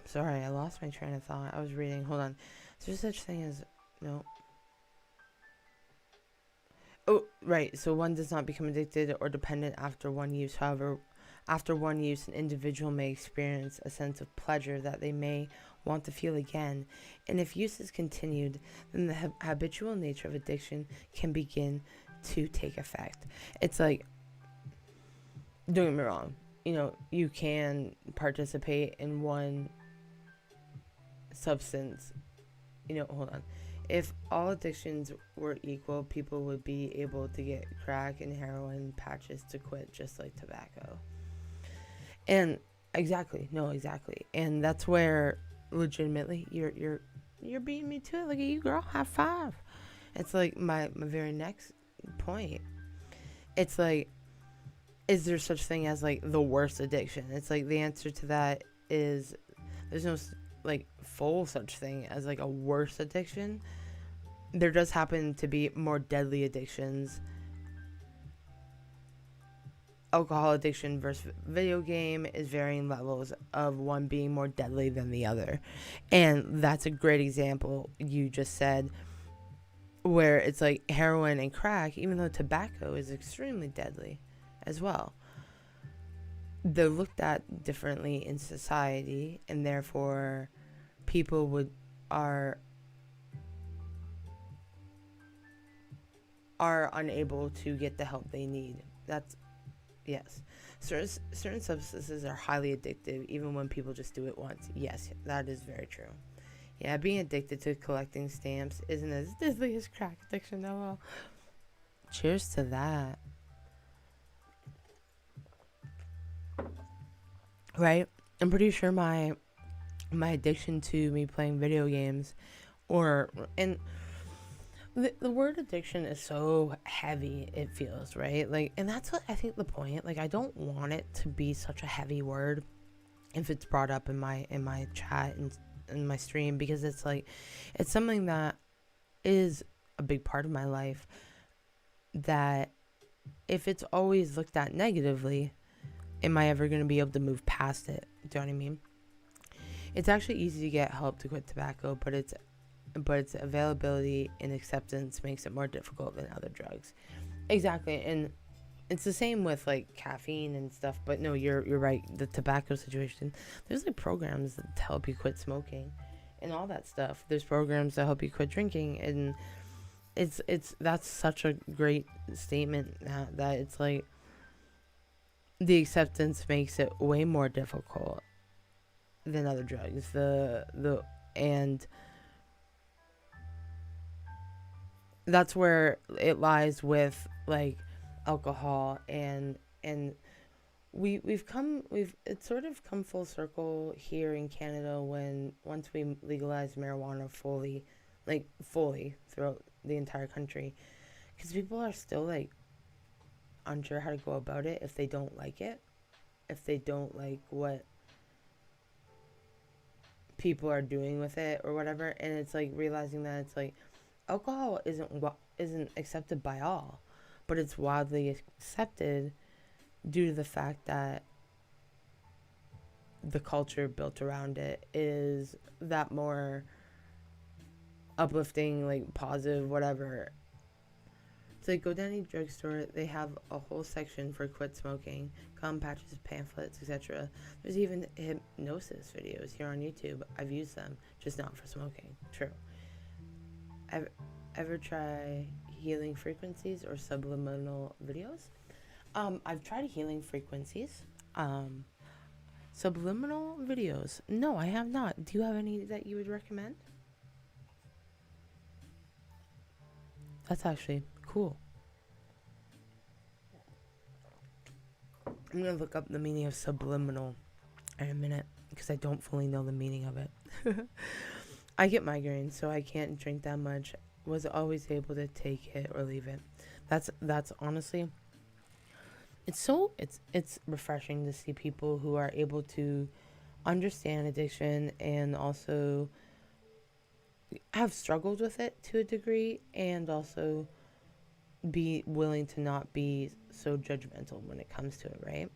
Sorry, I lost my train of thought. I was reading. Hold on. Is there such thing as... No. Oh, right. So one does not become addicted or dependent after one use. However, after one use, an individual may experience a sense of pleasure that they may want to feel again. And if use is continued, then the habitual nature of addiction can begin to take effect. It's like, don't get me wrong, you can participate in one substance. Hold on. If all addictions were equal, people would be able to get crack and heroin patches to quit, just like tobacco. And exactly. And that's where legitimately you're beating me to it. Look at you, girl. High five. It's like my very next point. It's like, is there such thing as like the worst addiction? It's like the answer to that is there's no like full such thing as like a worse addiction. There does happen to be more deadly addictions. Alcohol addiction versus video game is varying levels of one being more deadly than the other. And that's a great example you just said, where it's like heroin and crack, even though tobacco is extremely deadly as well. They're looked at differently in society, and therefore people are unable to get the help they need. That's yes. Certain substances are highly addictive, even when people just do it once. Yes, that is very true. Yeah, being addicted to collecting stamps isn't as deadly as crack addiction, though. Well, cheers to that. Right? I'm pretty sure my addiction to me playing video games, and the word addiction is so heavy, it feels, right? Like, and that's what I think the point. Like, I don't want it to be such a heavy word if it's brought up in my chat and in my stream, because it's like, it's something that is a big part of my life that if it's always looked at negatively, am I ever going to be able to move past it? Do you know what I mean? It's actually easy to get help to quit tobacco, but its availability and acceptance makes it more difficult than other drugs. Exactly. And it's the same with like caffeine and stuff, but no, you're right. The tobacco situation, there's like programs that help you quit smoking and all that stuff. There's programs that help you quit drinking, and that's such a great statement that it's like the acceptance makes it way more difficult than other drugs. And that's where it lies with like alcohol, and it's sort of come full circle here in Canada once we legalized marijuana fully throughout the entire country, because people are still like unsure how to go about it if they don't like it, if they don't like what people are doing with it or whatever. And it's like realizing that it's like alcohol isn't accepted by all, but it's widely accepted due to the fact that the culture built around it is that more uplifting, like positive, whatever. It's like, go down to any drugstore, they have a whole section for quit smoking, gum patches, pamphlets, etc. There's even hypnosis videos here on YouTube. I've used them, just not for smoking. True. Ever try healing frequencies or subliminal videos? I've tried healing frequencies. Subliminal videos. No, I have not. Do you have any that you would recommend? That's actually cool. I'm going to look up the meaning of subliminal in a minute, because I don't fully know the meaning of it. I get migraines, so I can't drink that much. Was always able to take it or leave it. That's honestly, it's refreshing to see people who are able to understand addiction and also have struggled with it to a degree, and also be willing to not be so judgmental when it comes to it, right?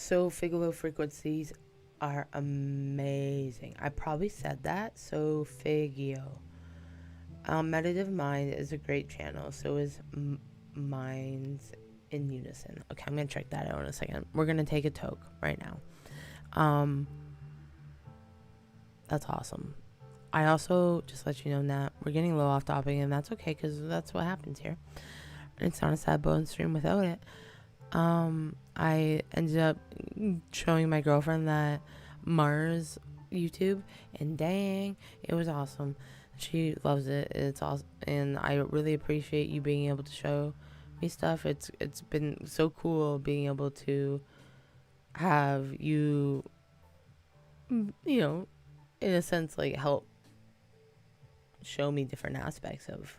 So low frequencies are amazing. I probably said that. So Figio. Meditative Mind is a great channel. So is Minds in Unison. Okay, I'm gonna check that out in a second. We're gonna take a toke right now. That's awesome. I also just let you know that we're getting low off topic, and that's okay because that's what happens here. It's not a SADDbones stream without it. I ended up showing my girlfriend that Mars YouTube, and dang, it was awesome. She loves it. It's awesome, and I really appreciate you being able to show me stuff. It's been so cool being able to have you, you know, in a sense, like help show me different aspects of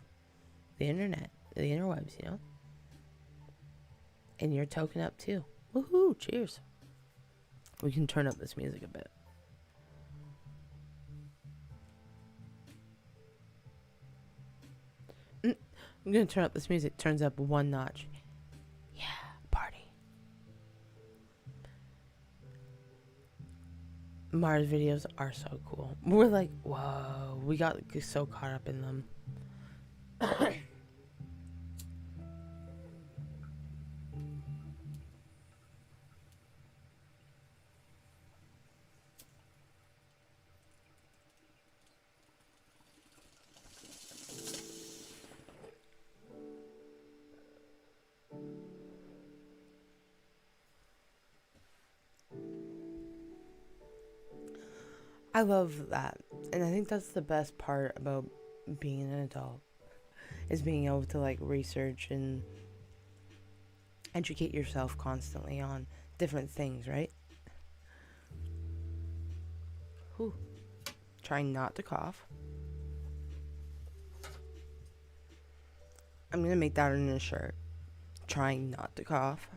the internet, the interwebs, you know. And you're token up too. Woohoo! Cheers. We can turn up this music a bit. I'm gonna turn up this music. Turns up one notch. Yeah, party. Mars videos are so cool. We're like, whoa. We got so caught up in them. I love that. And I think that's the best part about being an adult, is being able to like research and educate yourself constantly on different things, right? Whew. Trying not to cough. I'm gonna make that in a shirt. Trying not to cough.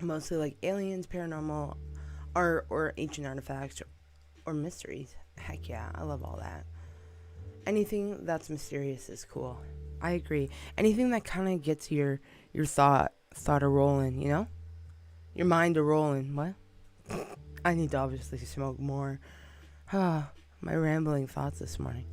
Mostly like aliens, paranormal, or ancient artifacts, or mysteries. Heck yeah, I love all that. Anything that's mysterious is cool. I agree. Anything that kind of gets your thought a rolling, you know, your mind a rolling. What? I need to obviously smoke more. Ah, my rambling thoughts this morning.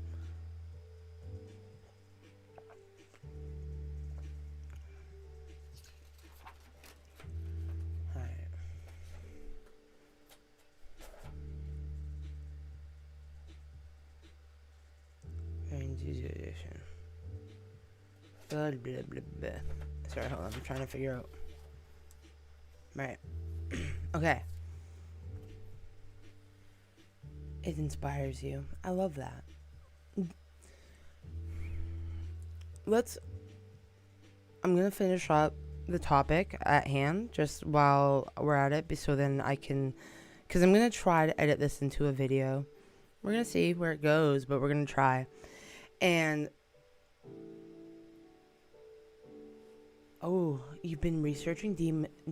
Edition. Blah, blah, blah, blah. Sorry, hold on. I'm trying to figure out. Right. Okay. It inspires you. I love that. I'm going to finish up the topic at hand just while we're at it, so then I can, because I'm going to try to edit this into a video. We're going to see where it goes, but we're going to try. And oh, you've been researching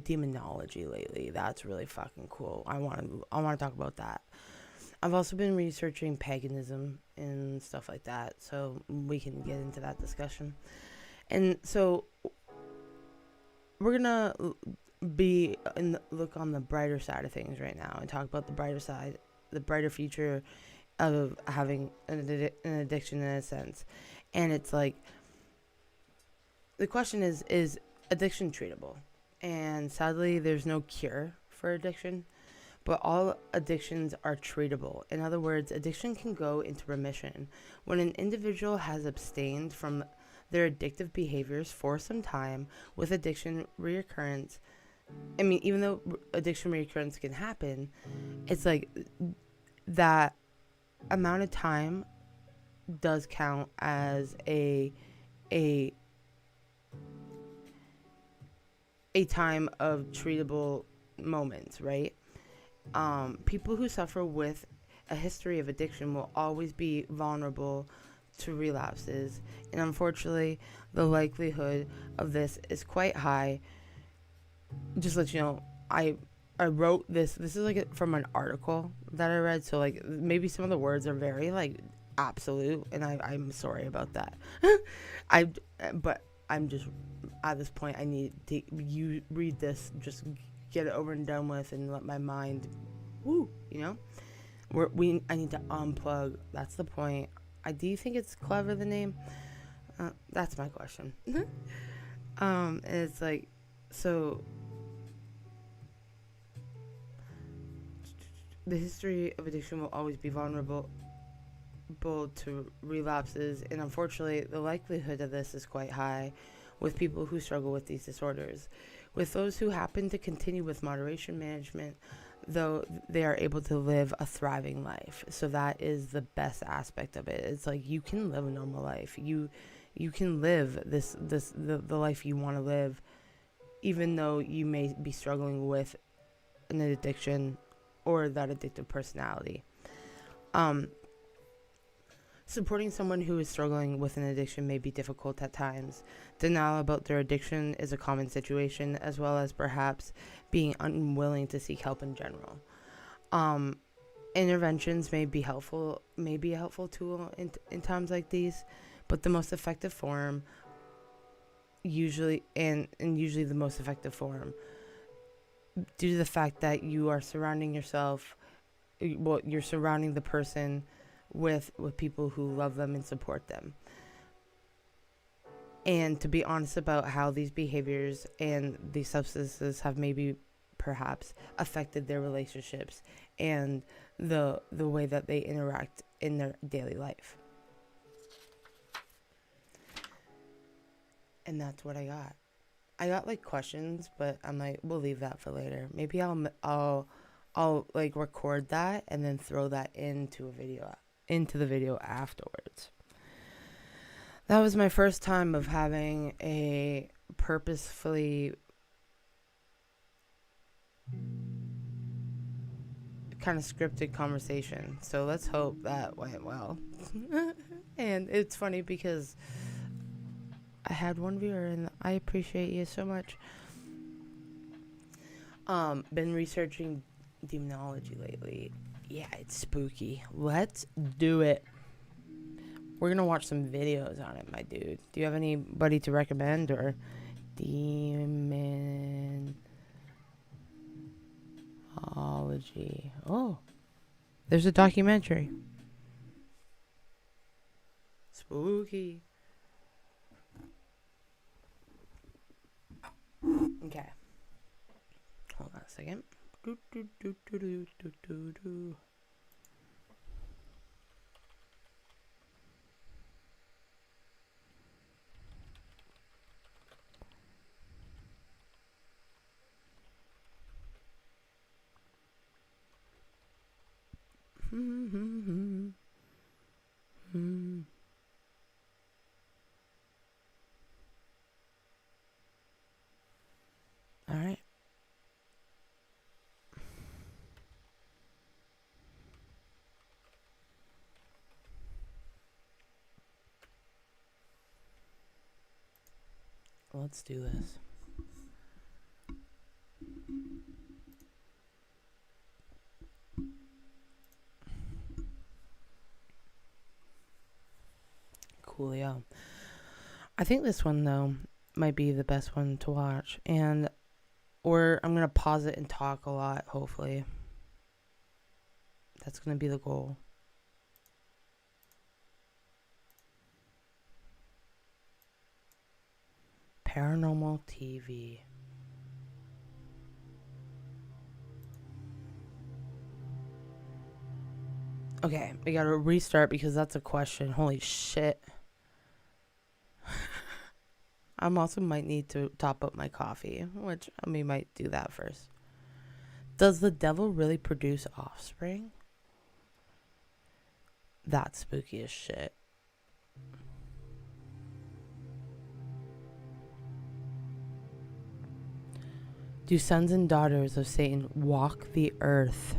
demonology lately. That's really fucking cool. I want to talk about that. I've also been researching paganism and stuff like that, so we can get into that discussion. And so we're gonna look on the brighter side of things right now and talk about the brighter side, the brighter future of having an addiction in a sense. And it's like, the question is addiction treatable? And sadly, there's no cure for addiction, but all addictions are treatable. In other words, addiction can go into remission when an individual has abstained from their addictive behaviors for some time, with addiction reoccurrence I mean, even though addiction recurrence can happen, it's like that amount of time does count as a time of treatable moments, right? People who suffer with a history of addiction will always be vulnerable to relapses, and unfortunately, the likelihood of this is quite high. Just to let you know, I wrote this. This is like from an article that I read, so like maybe some of the words are very like absolute, and I'm sorry about that. I but I'm just at this point I need to you read this, just get it over and done with, and let my mind, woo, you know. I need to unplug. That's the point. Do you think it's clever, the name? That's my question. And it's like, so the history of addiction will always be vulnerable to relapses, and unfortunately, the likelihood of this is quite high with people who struggle with these disorders. With those who happen to continue with moderation management, though, they are able to live a thriving life. So that is the best aspect of it. It's like you can live a normal life. You can live the life you want to live, even though you may be struggling with an addiction or that addictive personality. Supporting someone who is struggling with an addiction may be difficult at times. Denial about their addiction is a common situation, as well as perhaps being unwilling to seek help in general. Interventions may be a helpful tool in times like these, but the most effective form, usually the most effective form, due to the fact that you are surrounding yourself, you're surrounding the person with people who love them and support them. And to be honest about how these behaviors and these substances have maybe perhaps affected their relationships and the way that they interact in their daily life. And that's what I got. I got like questions, but I'm like, we'll leave that for later. Maybe I'll like record that and then throw that into the video afterwards. That was my first time of having a purposefully kind of scripted conversation. So let's hope that went well. And it's funny because I had one viewer and I appreciate you so much. Been researching demonology lately. Yeah, it's spooky. Let's do it. We're gonna watch some videos on it, my dude. Do you have anybody to recommend or demonology? Oh, there's a documentary. Spooky. Okay. Hold on a second. All right. Let's do this. Coolio. I think this one though might be the best one to watch, or I'm gonna pause it and talk a lot. Hopefully, that's gonna be the goal. Paranormal TV. Okay, we gotta restart because that's a question. Holy shit. I'm also might need to top up my coffee, which we might do that first. Does the devil really produce offspring? That's spooky as shit. Do sons and daughters of Satan walk the earth?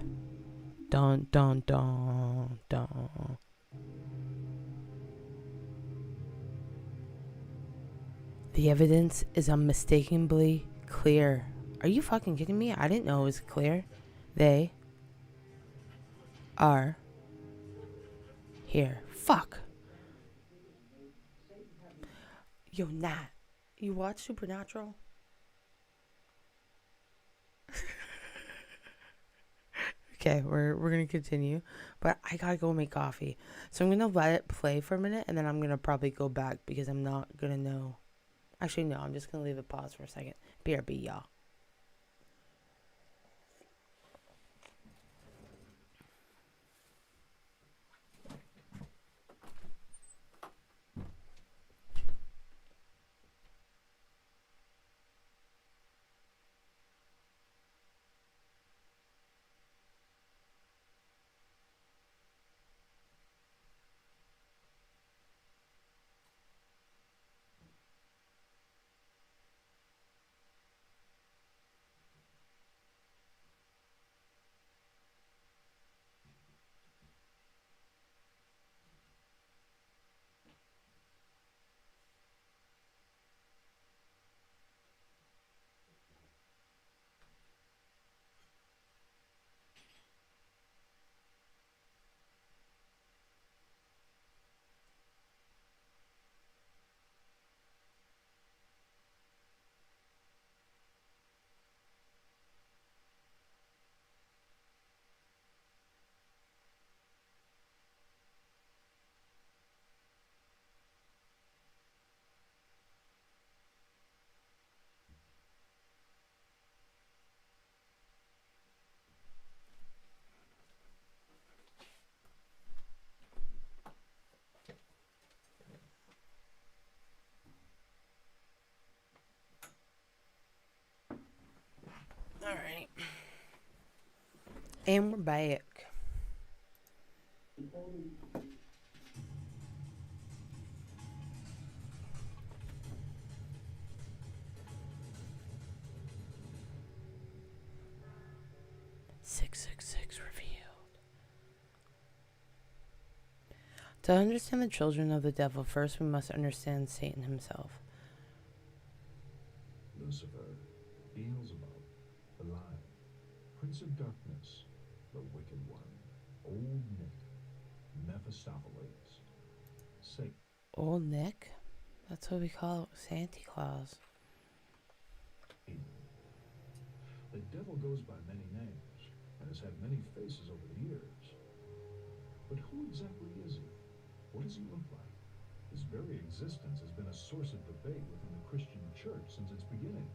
Dun dun dun dun. The evidence is unmistakably clear. Are you fucking kidding me? I didn't know it was clear. They are here. Fuck. Yo, Nat, you watch Supernatural? Okay, we're gonna continue, but I gotta go make coffee. So I'm gonna let it play for a minute, and then I'm gonna probably go back because I'm not gonna know. Actually, no, I'm just gonna leave it pause for a second. BRB, y'all. All right, and we're back. (666) revealed. To understand the children of the devil, first we must understand Satan himself. Lucifer, Beelzebub, Belial, Prince of Darkness, the Wicked One, Old Nick, Mephistopheles, Satan. Old Nick? That's what we call Santa Claus. The devil goes by many names and has had many faces over the years. But who exactly is he? What does he look like? His very existence has been a source of debate within the Christian church since its beginning.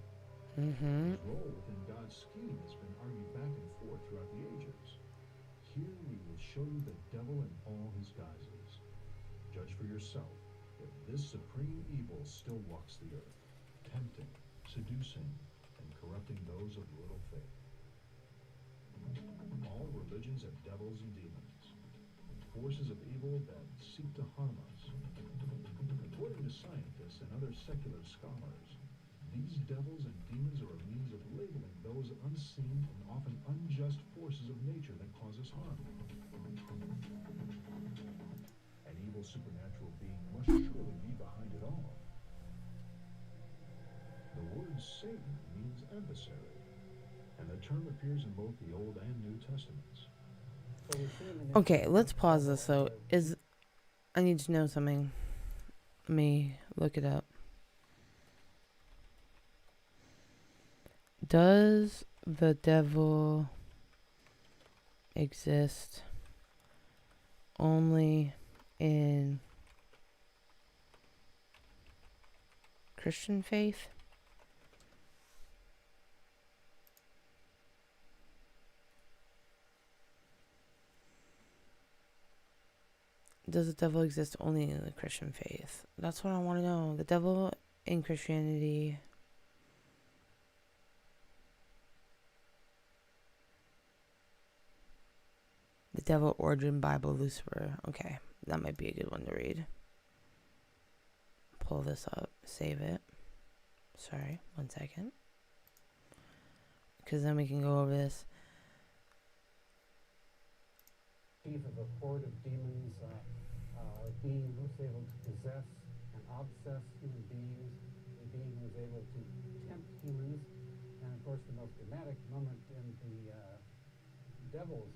His role within God's scheme has been argued back and forth throughout the ages. Here we will show you the devil in all his guises. Judge for yourself if this supreme evil still walks the earth, tempting, seducing, and corrupting those of little faith. All religions have devils and demons, forces of evil that seek to harm us. According to scientists and other secular scholars, these devils and demons are a means of labeling those unseen and often unjust forces of nature that cause us harm. An evil supernatural being must surely be behind it all. The word Satan means adversary, and the term appears in both the Old and New Testaments. Okay, let's pause this though. I need to know something. Let me look it up. Does the devil exist only in Christian faith? Does the devil exist only in the Christian faith? That's what I want to know. The devil in Christianity. The Devil, Origin, Bible, Lucifer. Okay, that might be a good one to read. Pull this up, save it. Sorry, 1 second. Because then we can go over this. Chief of a horde of demons, being who was able to possess and obsess human beings, a being who was able to tempt humans, and of course the most dramatic moment in the devil's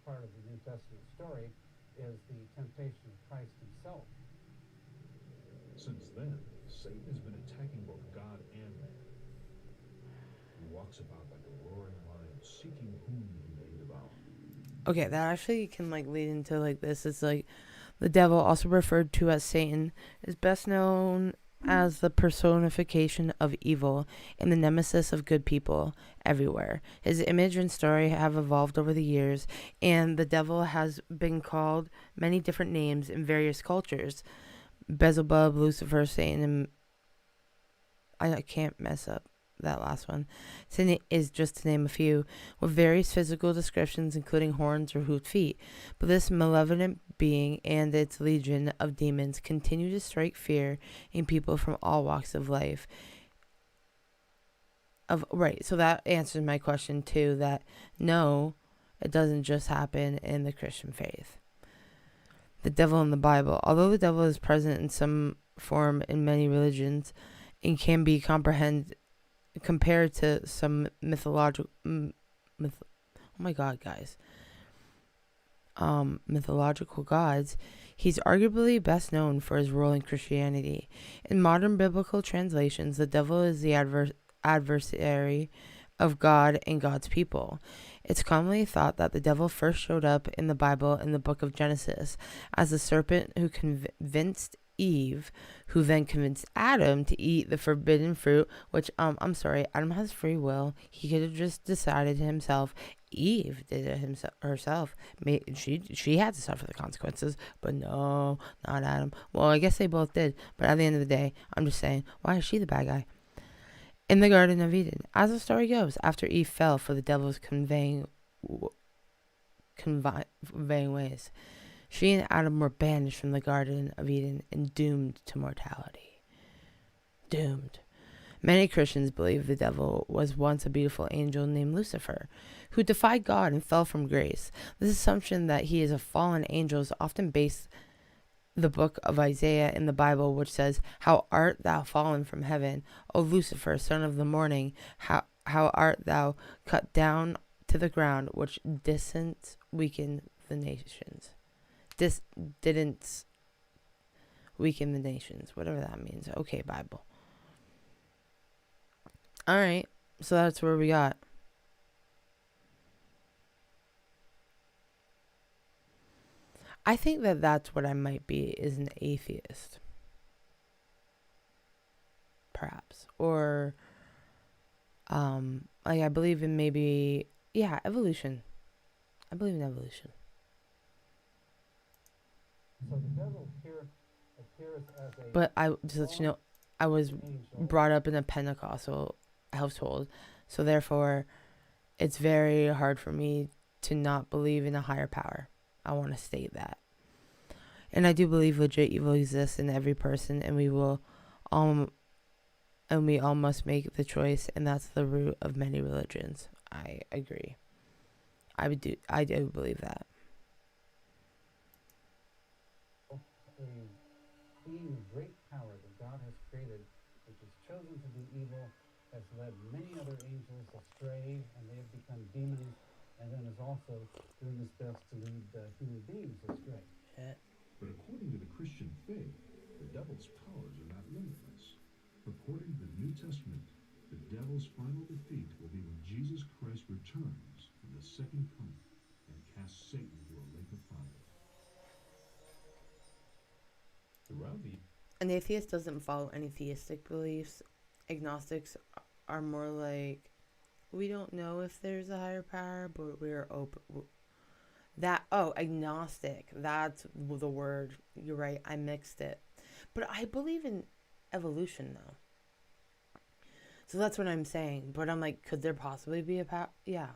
part of the New Testament story is the temptation of Christ himself. Since then, Satan has been attacking both God and man. He walks about like a roaring lion, seeking whom he may devour. Okay, that actually can like lead into like this. It's like the devil, also referred to as Satan, is best known as the personification of evil and the nemesis of good people everywhere. His image and story have evolved over the years, and the devil has been called many different names in various cultures. Beelzebub, Lucifer, Satan, and I can't mess up that last one. Sin is just to name a few, with various physical descriptions including horns or hoofed feet. But this malevolent being and its legion of demons continue to strike fear in people from all walks of life. So that answers my question too, that no, it doesn't just happen in the Christian faith. The devil in the Bible. Although the devil is present in some form in many religions and can be compared to some mythological gods, he's arguably best known for his role in Christianity. In modern biblical translations, the devil is the adversary of God and God's people. It's commonly thought that the devil first showed up in the Bible in the book of Genesis as the serpent who convinced Eve, who then convinced Adam to eat the forbidden fruit, which, I'm sorry, Adam has free will. He could have just decided himself. Eve did it herself. She had to suffer the consequences, but no, not Adam. Well, I guess they both did, but at the end of the day, I'm just saying, why is she the bad guy? In the Garden of Eden, as the story goes, after Eve fell for the devil's conveying ways, she and Adam were banished from the Garden of Eden and doomed to mortality. Doomed. Many Christians believe the devil was once a beautiful angel named Lucifer, who defied God and fell from grace. This assumption that he is a fallen angel is often based the book of Isaiah in the Bible, which says, "How art thou fallen from heaven, O Lucifer, son of the morning? How art thou cut down to the ground, which didn't weaken the nations." Didn't weaken the nations, whatever that means. Okay, Bible. All right, so that's where we got. I think that that's what I might be, is an atheist. Perhaps. Or, I believe in maybe, evolution. I believe in evolution. So the devil here appears as a... But I just let you know, I was brought up in a Pentecostal household, so therefore it's very hard for me to not believe in a higher power. I want to state that. And I do believe legit evil exists in every person, and we all must make the choice, and that's the root of many religions. I agree. I do believe that. A being of great power that God has created, which is chosen to do evil, has led many other angels astray, and they have become demons, and then is also doing his best to lead human beings astray. But according to the Christian faith, the devil's powers are not limitless. According to the New Testament, the devil's final defeat will be when Jesus Christ returns in the second coming and casts Satan into a lake of fire. An atheist doesn't follow any theistic beliefs. Agnostics are more like, we don't know if there's a higher power, but we're open. Agnostic. That's the word. You're right. I mixed it. But I believe in evolution, though. So that's what I'm saying. But I'm like, could there possibly be a path? Yeah.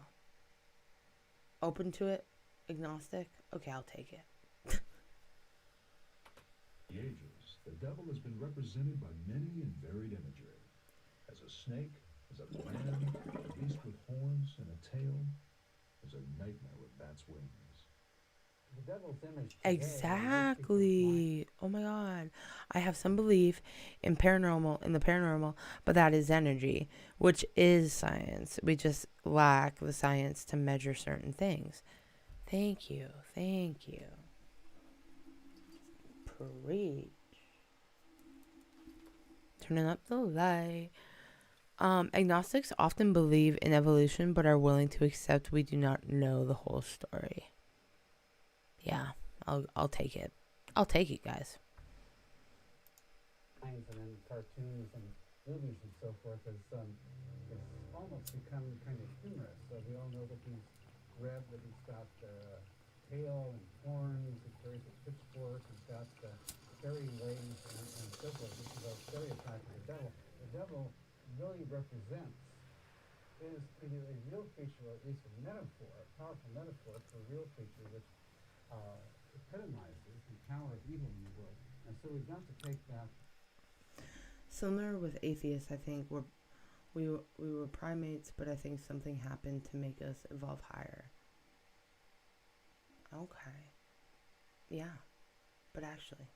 Open to it? Agnostic? Okay, I'll take it. The ages, the devil has been represented by many and varied imagery. As a snake, as a man, a beast with horns and a tail, as a nightmare with bat's wings. The devil's image today, Exactly. Oh my god. I have some belief in the paranormal, but that is energy, which is science. We just lack the science to measure certain things. Thank you. Thank you. Preach. Turning up the light. Agnostics often believe in evolution, but are willing to accept we do not know the whole story. Yeah, I'll take it. I'll take it, guys. and in cartoons and movies and so forth it's almost become kind of humorous. So we all know that he's red, that he's got tail and horns, he carries a pitchfork, he's got fairy legs and so forth, which is a very attractive the devil. The devil really represents is either a real creature or at least a metaphor, a powerful metaphor for a real creature which epitomizes the power of evil in the world. And so we've got to take that. Similar with atheists, I think we were primates, but I think something happened to make us evolve higher. Okay. Yeah. But actually,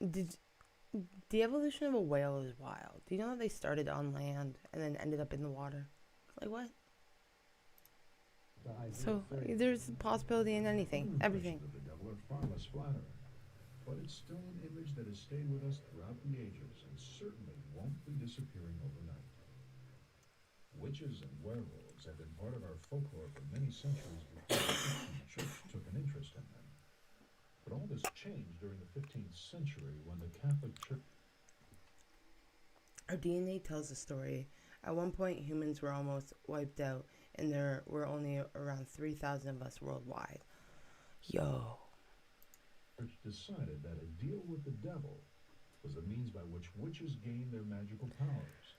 the evolution of a whale is wild. Do you know that they started on land and then ended up in the water? Like what? So there's a possibility in anything, everything. Of the devil are far less flattering, but it's still an image that has stayed with us throughout the ages and certainly won't be disappearing overnight. Witches and werewolves have been part of our folklore for many centuries before the Christian church took an interest in them. But all this changed during the 15th century when the Catholic Church... Our DNA tells a story. At one point, humans were almost wiped out, and there were only around 3,000 of us worldwide. Yo. Church decided that a deal with the devil was the means by which witches gained their magical powers.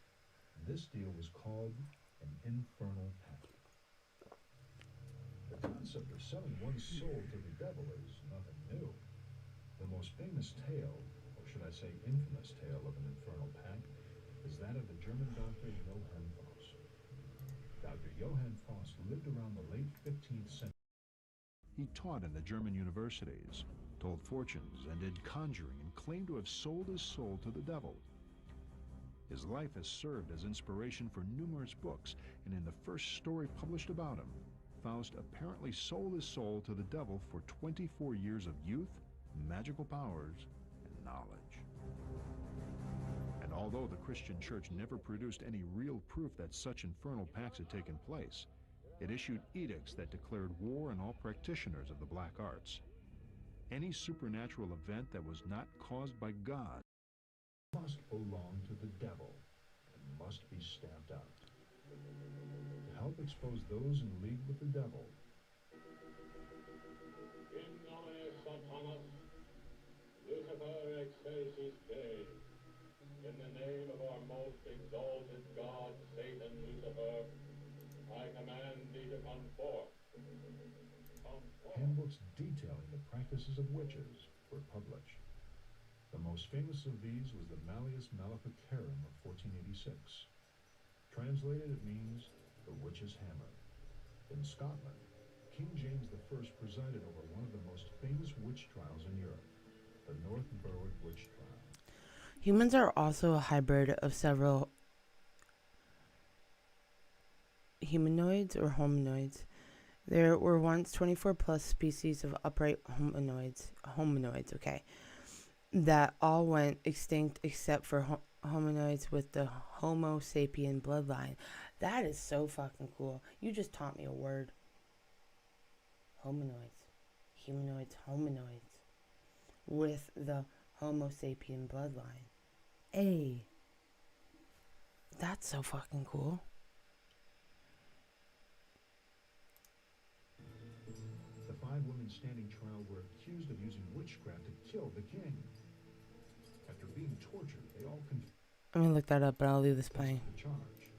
This deal was called an infernal pact. The concept of selling one's soul to the devil is nothing new. The most famous tale, or should I say infamous tale, of an infernal pact is that of the German doctor Johann Faust. Dr. Johann Faust lived around the late 15th century. He taught in the German universities, told fortunes, and did conjuring, and claimed to have sold his soul to the devil. His life has served as inspiration for numerous books, and in the first story published about him, Faust apparently sold his soul to the devil for 24 years of youth, magical powers, and knowledge. And although the Christian Church never produced any real proof that such infernal pacts had taken place, it issued edicts that declared war on all practitioners of the black arts. Any supernatural event that was not caused by God must belong to the devil and must be stamped out. To help expose those in league with the devil, In nomine Satanas, Lucifer excelsis Dei. In the name of our most exalted God, Satan Lucifer, I command thee to come forth. Come forth. handbooks detailing the practices of witches were published. The most famous of these was the Malleus Maleficarum of 1486. Translated, it means the witch's hammer. In Scotland, King James I presided over one of the most famous witch trials in Europe, the North Berwick Witch Trial. Humans are also a hybrid of several humanoids or hominoids. There were once 24 plus species of upright hominoids, okay, that all went extinct except for hominoids with the Homo sapien bloodline. That is so fucking cool. You just taught me a word. Hominoids. Humanoids, hominoids. With the Homo sapien bloodline. Hey. That's so fucking cool. The 5 women standing trial were accused of using witchcraft to kill the king. After being tortured Let me look that up, but I'll leave this Faced playing. the charge.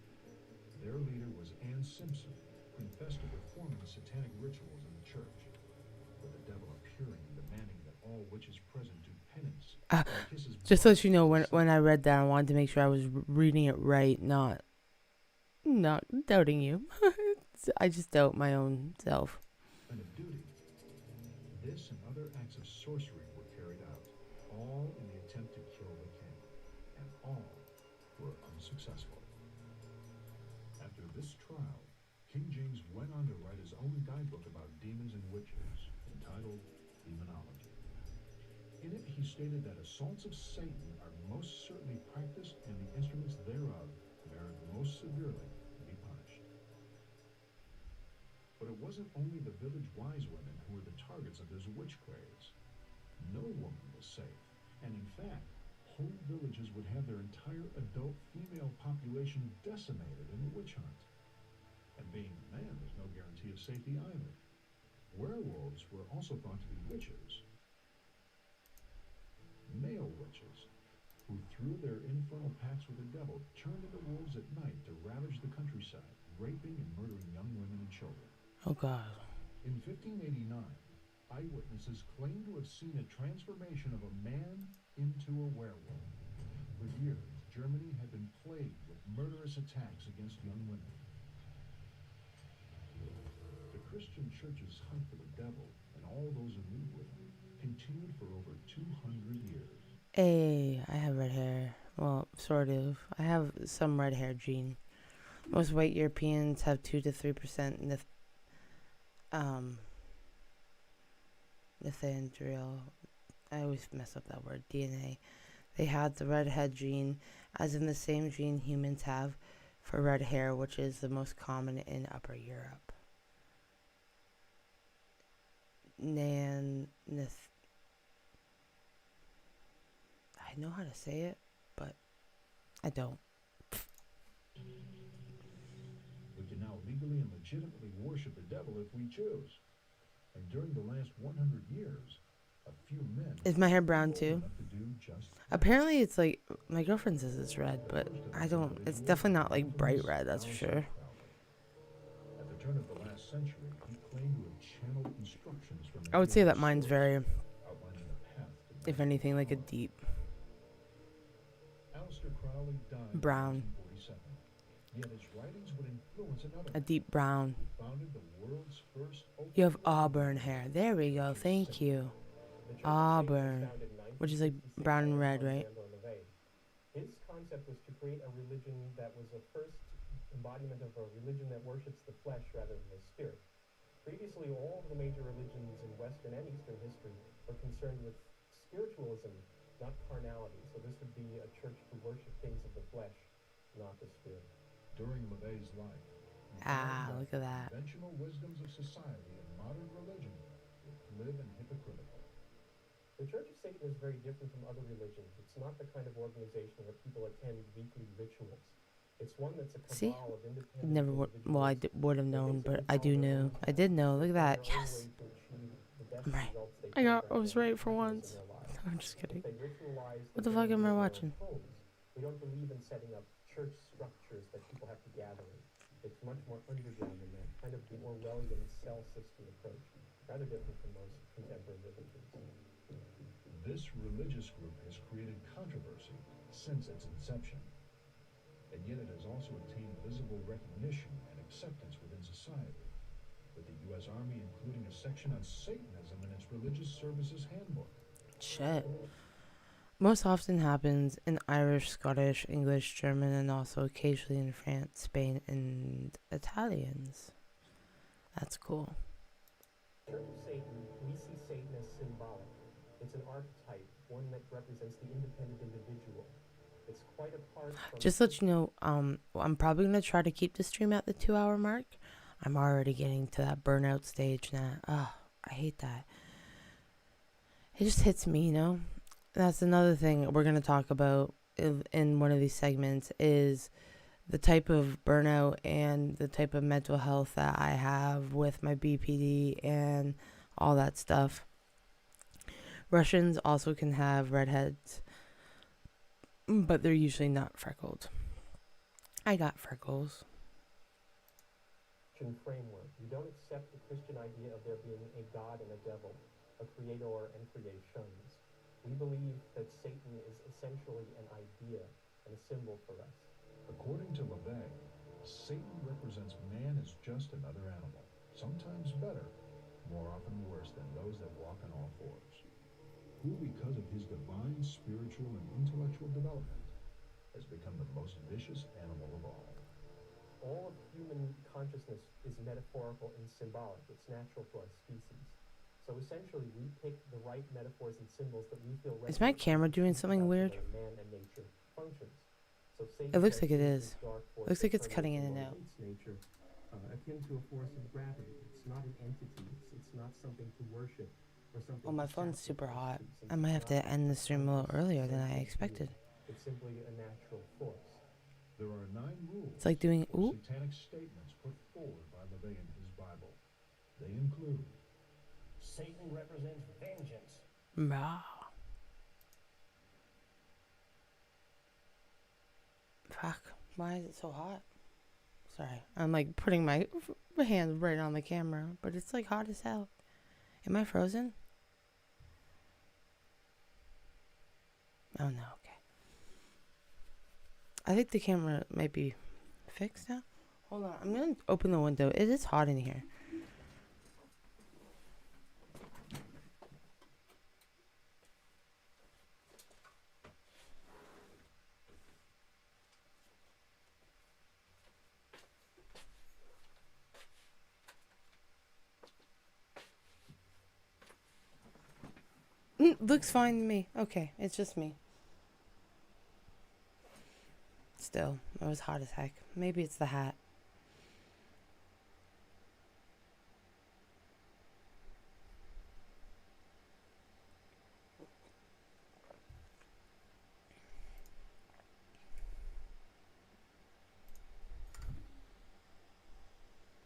Their leader was Anne Simpson, who confessed to performing satanic rituals in the church, with the devil appearing and demanding that all witches present do penance and kiss his Just to butt let you know, to when I Satan. read that, I wanted to make sure I was reading it right, not doubting you. I just doubt my own self. And of duty, this and other acts of sorcery were carried out, all in the attempt to kill the king, and all were unsuccessful. After this trial, King James went on to write his own guidebook about demons and witches, entitled Demonology. In it, he stated that assaults of Satan are most certainly practiced, and the instruments thereof merit most severely to be punished. But it wasn't only the village wise women who were the targets of this witch craze. No woman was safe, and in fact, whole villages would have their entire adult female population decimated in a witch hunt. And being a man was no guarantee of safety either. Werewolves were also thought to be witches. Male witches, who through their infernal pacts with the devil, turned into wolves at night to ravage the countryside, raping and murdering young women and children. Oh, God. In 1589, eyewitnesses claimed to have seen a transformation of a man into a werewolf. For years, Germany had been plagued with murderous attacks against young women. The Christian church's hunt for the devil and all those in league with him continued for over 200 years. Hey, I have red hair. Well, sort of. I have some red hair gene. Most white Europeans have 2 to 3% Nithantral. I always mess up that word. DNA. They had the redhead gene, as in the same gene humans have for red hair, which is the most common in Upper Europe. I know how to say it, but I don't. We can now legally and legitimately worship the devil if we choose. And during the last 100 years, a few men... Is my hair brown bold too? enough to do just that. Apparently it's like, my girlfriend says it's red, but I don't, it's definitely not like bright red, that's for sure. At the turn of the last century, he claimed to have channeled instructions from the I would say that heavenly mine's source, very, outlining a path to if man's anything, like a fulfillment. deep Aleister Crowley died brown. in 1947. Yet his writings would influence another A man deep brown. who founded the world's first open You have religion, auburn hair. There we go. Thank you. The Church of Satan was Auburn. founded in Which is like 1966 brown and by red, right? Alexander LaVey. His concept was to create a religion that was a first embodiment of a religion that worships the flesh rather than the spirit. Previously, all of the major religions in Western and Eastern history were concerned with spiritualism, not carnality. So this would be a church to worship things of the flesh, not the spirit. During LaVey's life, he Ah, found look at that. conventional wisdoms of society and modern religion were glib and hypocritical. The Church of Satan is very different from other religions. It's not the kind of organization where people attend weekly rituals. It's one that's a See? cabal of independent Never would, well, I individuals would have that known, basically but I do follow their know. own I did know. Look at path that. in their own Yes. way to achieve the best I'm right. results they I can got, for I was their right for happiness once. in their lives. I'm just If kidding. they ritualize What their the fuck am I in their own watching? homes, we don't believe in setting up church structures that people have to gather in. It's much more underground than that, kind of the Orwellian cell system approach, rather different from most contemporary religions. This religious group has created controversy since its inception, and yet it has also attained visible recognition and acceptance within society, with the U.S. Army including a section on Satanism in its religious services handbook. Shit. Most often happens in Irish, Scottish, English, German, and also occasionally in France, Spain, and Italians. That's cool. Church of Satan, we see Satan as symbolic. It's an archetype, one that represents the independent individual. It's quite apart from... Just to let you know, I'm probably gonna try to keep the stream at the 2-hour mark. I'm already getting to that burnout stage now. Oh, I hate that. It just hits me, you know? That's another thing we're gonna talk about in one of these segments is the type of burnout and the type of mental health that I have with my BPD and all that stuff. Russians also can have redheads. but they're usually not freckled. I got freckles. Framework. You don't accept the Christian idea of there being a God and a devil, a creator and creations. We believe that Satan is essentially an idea and a symbol for us. According to LaVey, Satan represents man as just another animal, sometimes better, more often worse than those that walk on all fours, who, because of his divine, spiritual, and intellectual development, has become the most vicious animal of all. All of human consciousness is metaphorical and symbolic. It's natural to our species. So essentially, we pick the right metaphors and symbols that we feel Is my camera doing something weird? Man and nature functions. So It looks like it is. Looks like it's cutting in and out. Nature, akin to a force of gravity. It's not an entity. It's not something to worship or something. Well, my phone's super hot. I might have to end the stream a little earlier than I expected. It's simply a natural force. There are 9 rules It's like doing for satanic statements put forward by LaVey in his Bible. They include: Satan represents vengeance. Rah. Fuck. Why is it so hot? Sorry. I'm like putting my hand right on the camera, but it's like hot as hell. Am I frozen? Oh no, okay. I think the camera might be fixed now. Hold on. I'm going to open the window. It is hot in here. Looks fine to me. Okay, it's just me. Still, it was hot as heck. Maybe it's the hat.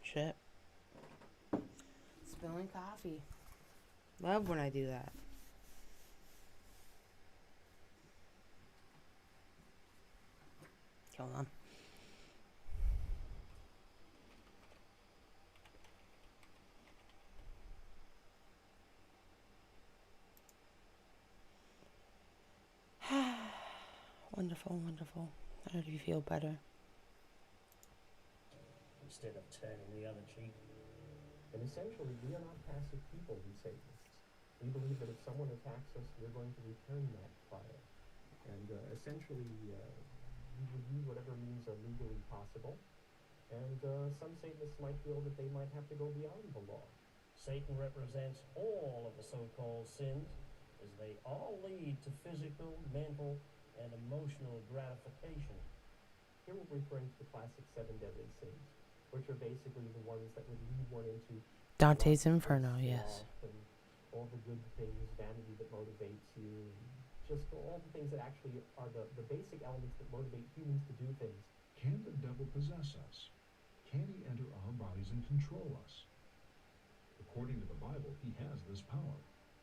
Shit. Spilling coffee. Love when I do that. Hold on. Wonderful, wonderful. How do you feel better? Instead of turning the other cheek. And essentially, we are not passive people, we Satanists. We believe that if someone attacks us, we're going to return that fire. And essentially, we would use whatever means are legally possible. And some Satanists might feel that they might have to go beyond the law. Satan represents all of the so-called sins, as they all lead to physical, mental, and emotional gratification. Here we're referring to the classic 7 deadly sins, which are basically the ones that would lead one into Dante's Inferno, yes. And all the good things, vanity that motivates you, just all the things that actually are the basic elements that motivate humans to do things. Can the devil possess us? Can he enter our bodies and control us? According to the Bible, he has this power.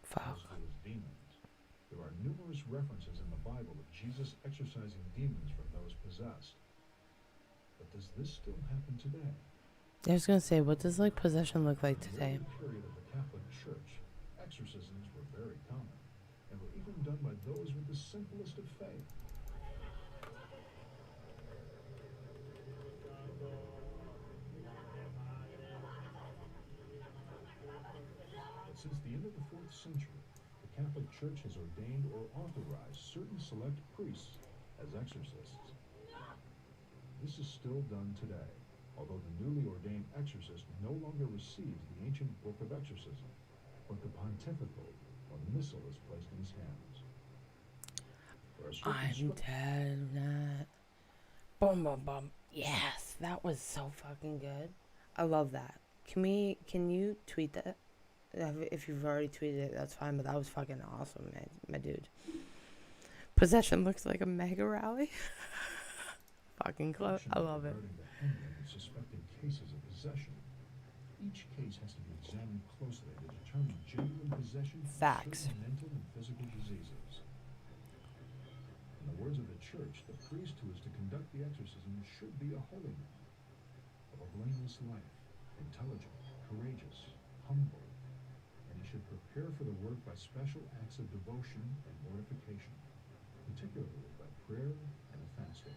Fuck. As do his demons. There are numerous references in the Bible of Jesus exorcising demons from those possessed. But does this still happen today? I was gonna say, what does like possession look like today? In the early period of the Catholic Church, exorcisms were very common, and were even done by those with the simplest of faith. But since the end of the 4th century, the Catholic Church has ordained or authorized certain select priests as exorcists. This is still done today, although the newly ordained exorcist no longer receives the ancient book of exorcism, but the pontifical or missal is placed in his hands. I'm dead of that. Boom, boom, boom. Yes, that was so fucking good. I love that. Can you tweet that? If you've already tweeted it, that's fine, but that was fucking awesome, man, my dude. Possession looks like a mega rally. Fucking close. I love it. Suspected cases of possession. Each case has to be examined closely to determine genuine possession of Facts. certain mental and physical diseases. In the words of the church, the priest who is to conduct the exorcism should be a holy man, of a blameless life, intelligent, courageous, humble, and he should prepare for the work by special acts of devotion and mortification, particularly by prayer and fasting.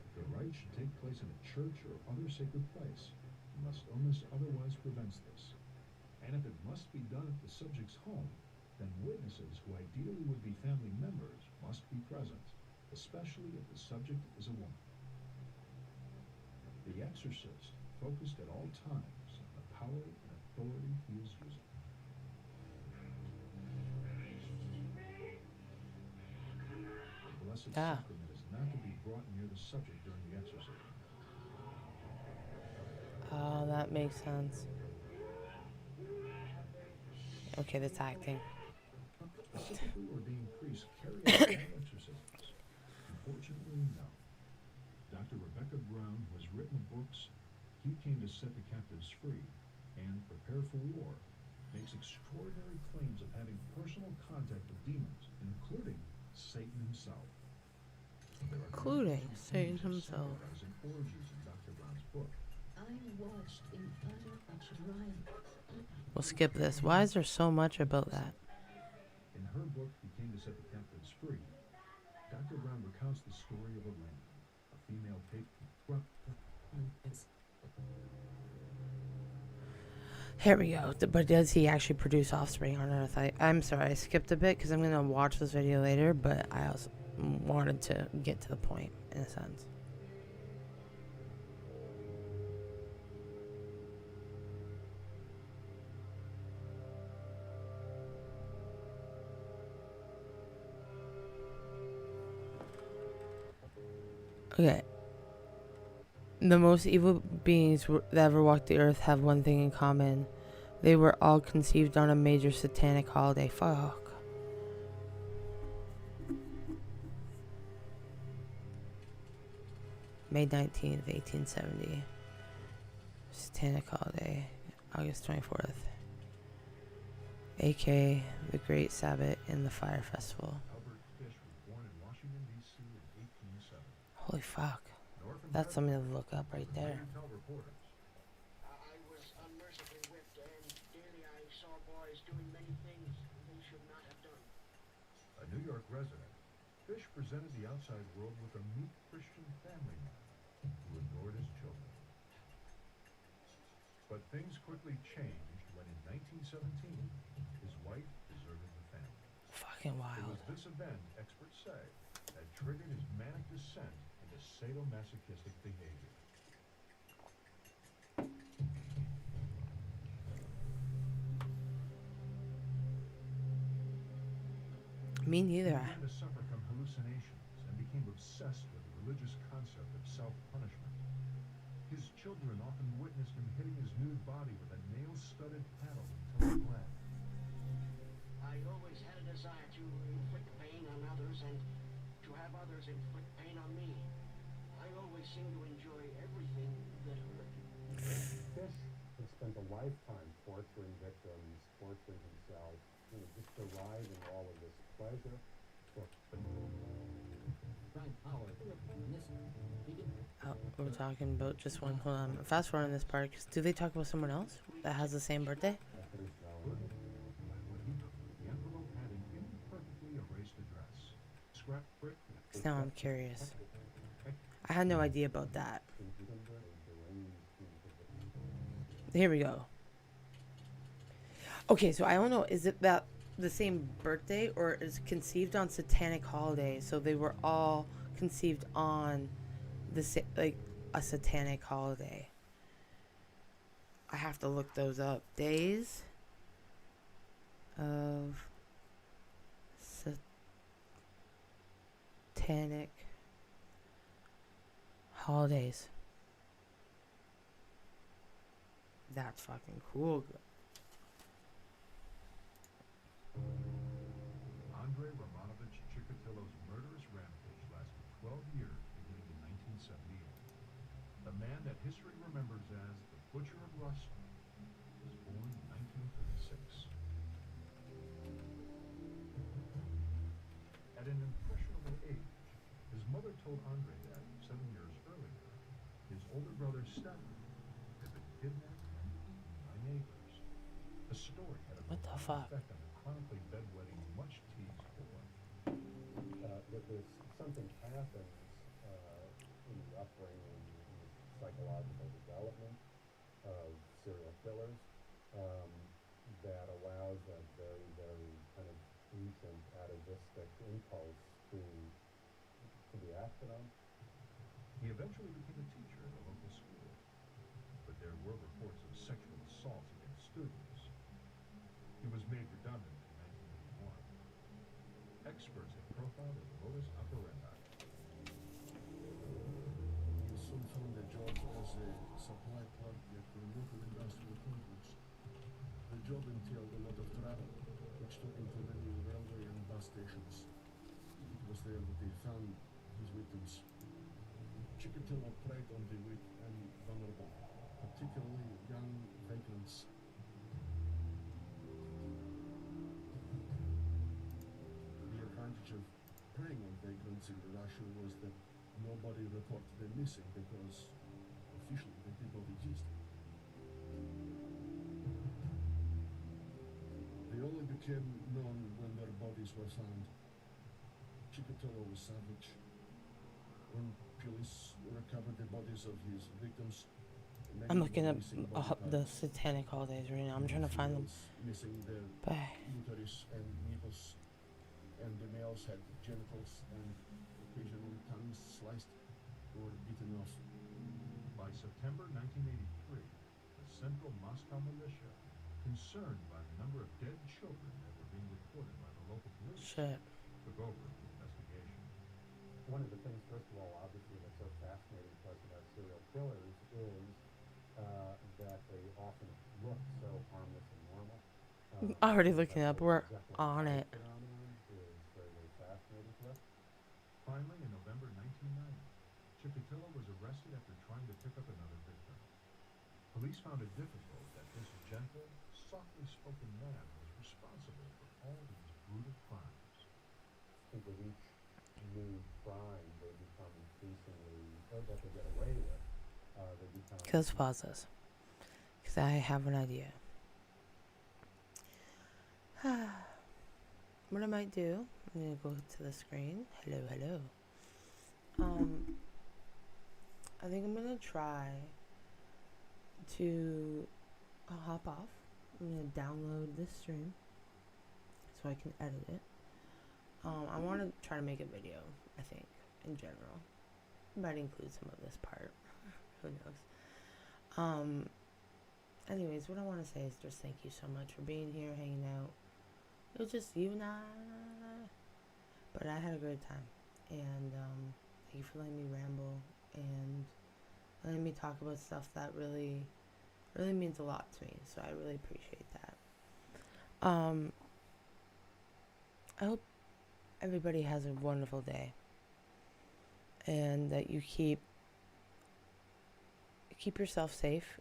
If the rite should take place in a church or other sacred place, unless illness otherwise prevents this. And if it must be done at the subject's home, then witnesses who ideally would be family members must be present, especially if the subject is a woman. The exorcist focused at all times on the power and authority he is using. The Blessed Sacrament is not to be brought near the subject during the exorcism. Oh, that makes sense. Okay, that's acting. Typically ordained priests carry out all exorcisms. Unfortunately, no. Dr. Rebecca Brown, who has written the books He Came to Set the Captives Free and Prepare for War, makes extraordinary claims of having personal contact with demons, including Satan himself. Including Satan himself. Summarizing orgies in Dr. Brown's book. I watched in utter drive. We'll skip this. Why is there so much about that? In her book, He Came to Set the Captives Free, Dr. Brown recounts the story of Elaine, a female pig. Here we go. But does he actually produce offspring on Earth? I'm sorry, I skipped a bit because I'm going to watch this video later, but I also wanted to get to the point, in a sense. Okay. The most evil beings that ever walked the earth have one thing in common. They were all conceived on a major satanic holiday. Fuck. May 19th, 1870. Satanic holiday. August 24th. A.K. the Great Sabbath and the Fire Festival. Albert Fish was born in Washington, D.C. in 1870. Holy fuck. That's something to look up right there. Tell reporters. I was unmercifully whipped, and daily I saw boys doing many things they should not have done. A New York resident, Fish presented the outside world with a meek Christian family man who adored his children. But things quickly changed when in 1917, his wife deserted the family. Fucking It wild. was this event, experts say, that triggered his manic descent into sadomasochistic behavior. Me neither. He began to suffer from hallucinations and became obsessed with the religious concept of self-punishment. His children often witnessed him hitting his nude body with a nail-studded paddle until it bled. I always had a desire to inflict pain on others and to have others inflict pain on me. I always seemed to enjoy everything that hurt. Fish has spent a lifetime torturing victims, torturing himself, just deriving all of this pleasure. Oh, we're talking about just one. Hold on. Fast forward in this part. 'Cause do they talk about someone else that has the same birthday? The envelope had an imperfectly erased address. Scrap brick. 'Cause now I'm curious. I had no idea about that. Here we go. Okay, so I don't know. Is it that the same birthday or is conceived on satanic holidays? So they were all conceived on the like a satanic holiday. I have to look those up. Days of satanic holidays. That's fucking cool. Andrei Romanovich Chikatilo's murderous rampage lasted 12 years, beginning in 1978. The man that history remembers as the Butcher of Rostov was born in 1936. At an impressionable age, mother told Andre that 7 years earlier, his older brother Stefan had been kidnapped and eaten by neighbors. The story had a What the profound fuck? effect on the chronically bedwetting, much-teased boy. There's something happens in the upbringing, in the psychological development of serial killers that allows a very, very kind of ancient atavistic impulse to be acted on. He eventually became a teacher at a local school, but there were reports of sexual assaults against students. He was made redundant in 1981. Experts have profiled his modus operandi. He soon found a job as a supply clerk at the local industrial complex. The job entailed a lot of travel, which took him to many railway and bus stations. It was there that they found his victims. Chikatilo preyed on the weak and vulnerable, particularly young vagrants. The advantage of preying on vagrants in Russia was that nobody reported them missing because officially they did not exist. They only became known when their bodies were found. Chikatilo was savage. When police recovered the bodies of his victims, I'm looking up the satanic holidays right now. I'm trying to find them. Missing their But uterus and nipples, and the males had genitals and occasionally tongues sliced or bitten off. By September 1983, the Central Moscow militia, concerned by the number of dead children that were being reported by the local police, shit. took over the investigation. One of the things, first of all, obviously that's so fascinating to us about serial killers is that they often look so harmless and normal. Already looking up. We're Exactly on how it. phenomenon is very, very fascinating to us. Finally, in November 1990, Chikatilo was arrested after trying to pick up another victim. Police found it difficult that this gentle, softly spoken man was responsible for all these brutal crimes. I think with each new crime, they become increasingly, or that they get away with, they become... Let's pause this. Because I have an idea. What I might do, I'm going to go to the screen. Hello, hello. I think I'm going to try to hop off. I'm going to download this stream so I can edit it. I want to try to make a video, I think, in general. Might include some of this part. Who knows? Anyways, what I want to say is just thank you so much for being here, hanging out. It was just you and I. But I had a great time. And thank you for letting me ramble and letting me talk about stuff that really, really means a lot to me. So I really appreciate that. I hope everybody has a wonderful day. And that you keep yourself safe.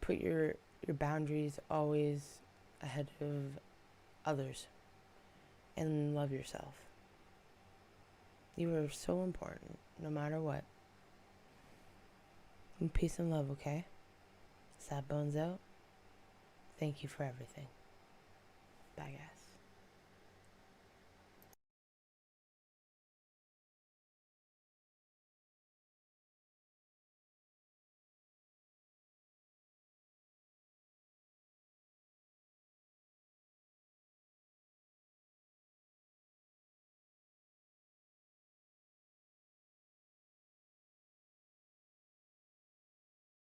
Put your boundaries always ahead of others. And love yourself. You are so important, no matter what. And peace and love, okay? SADDbones out. Thank you for everything. Bye, guys.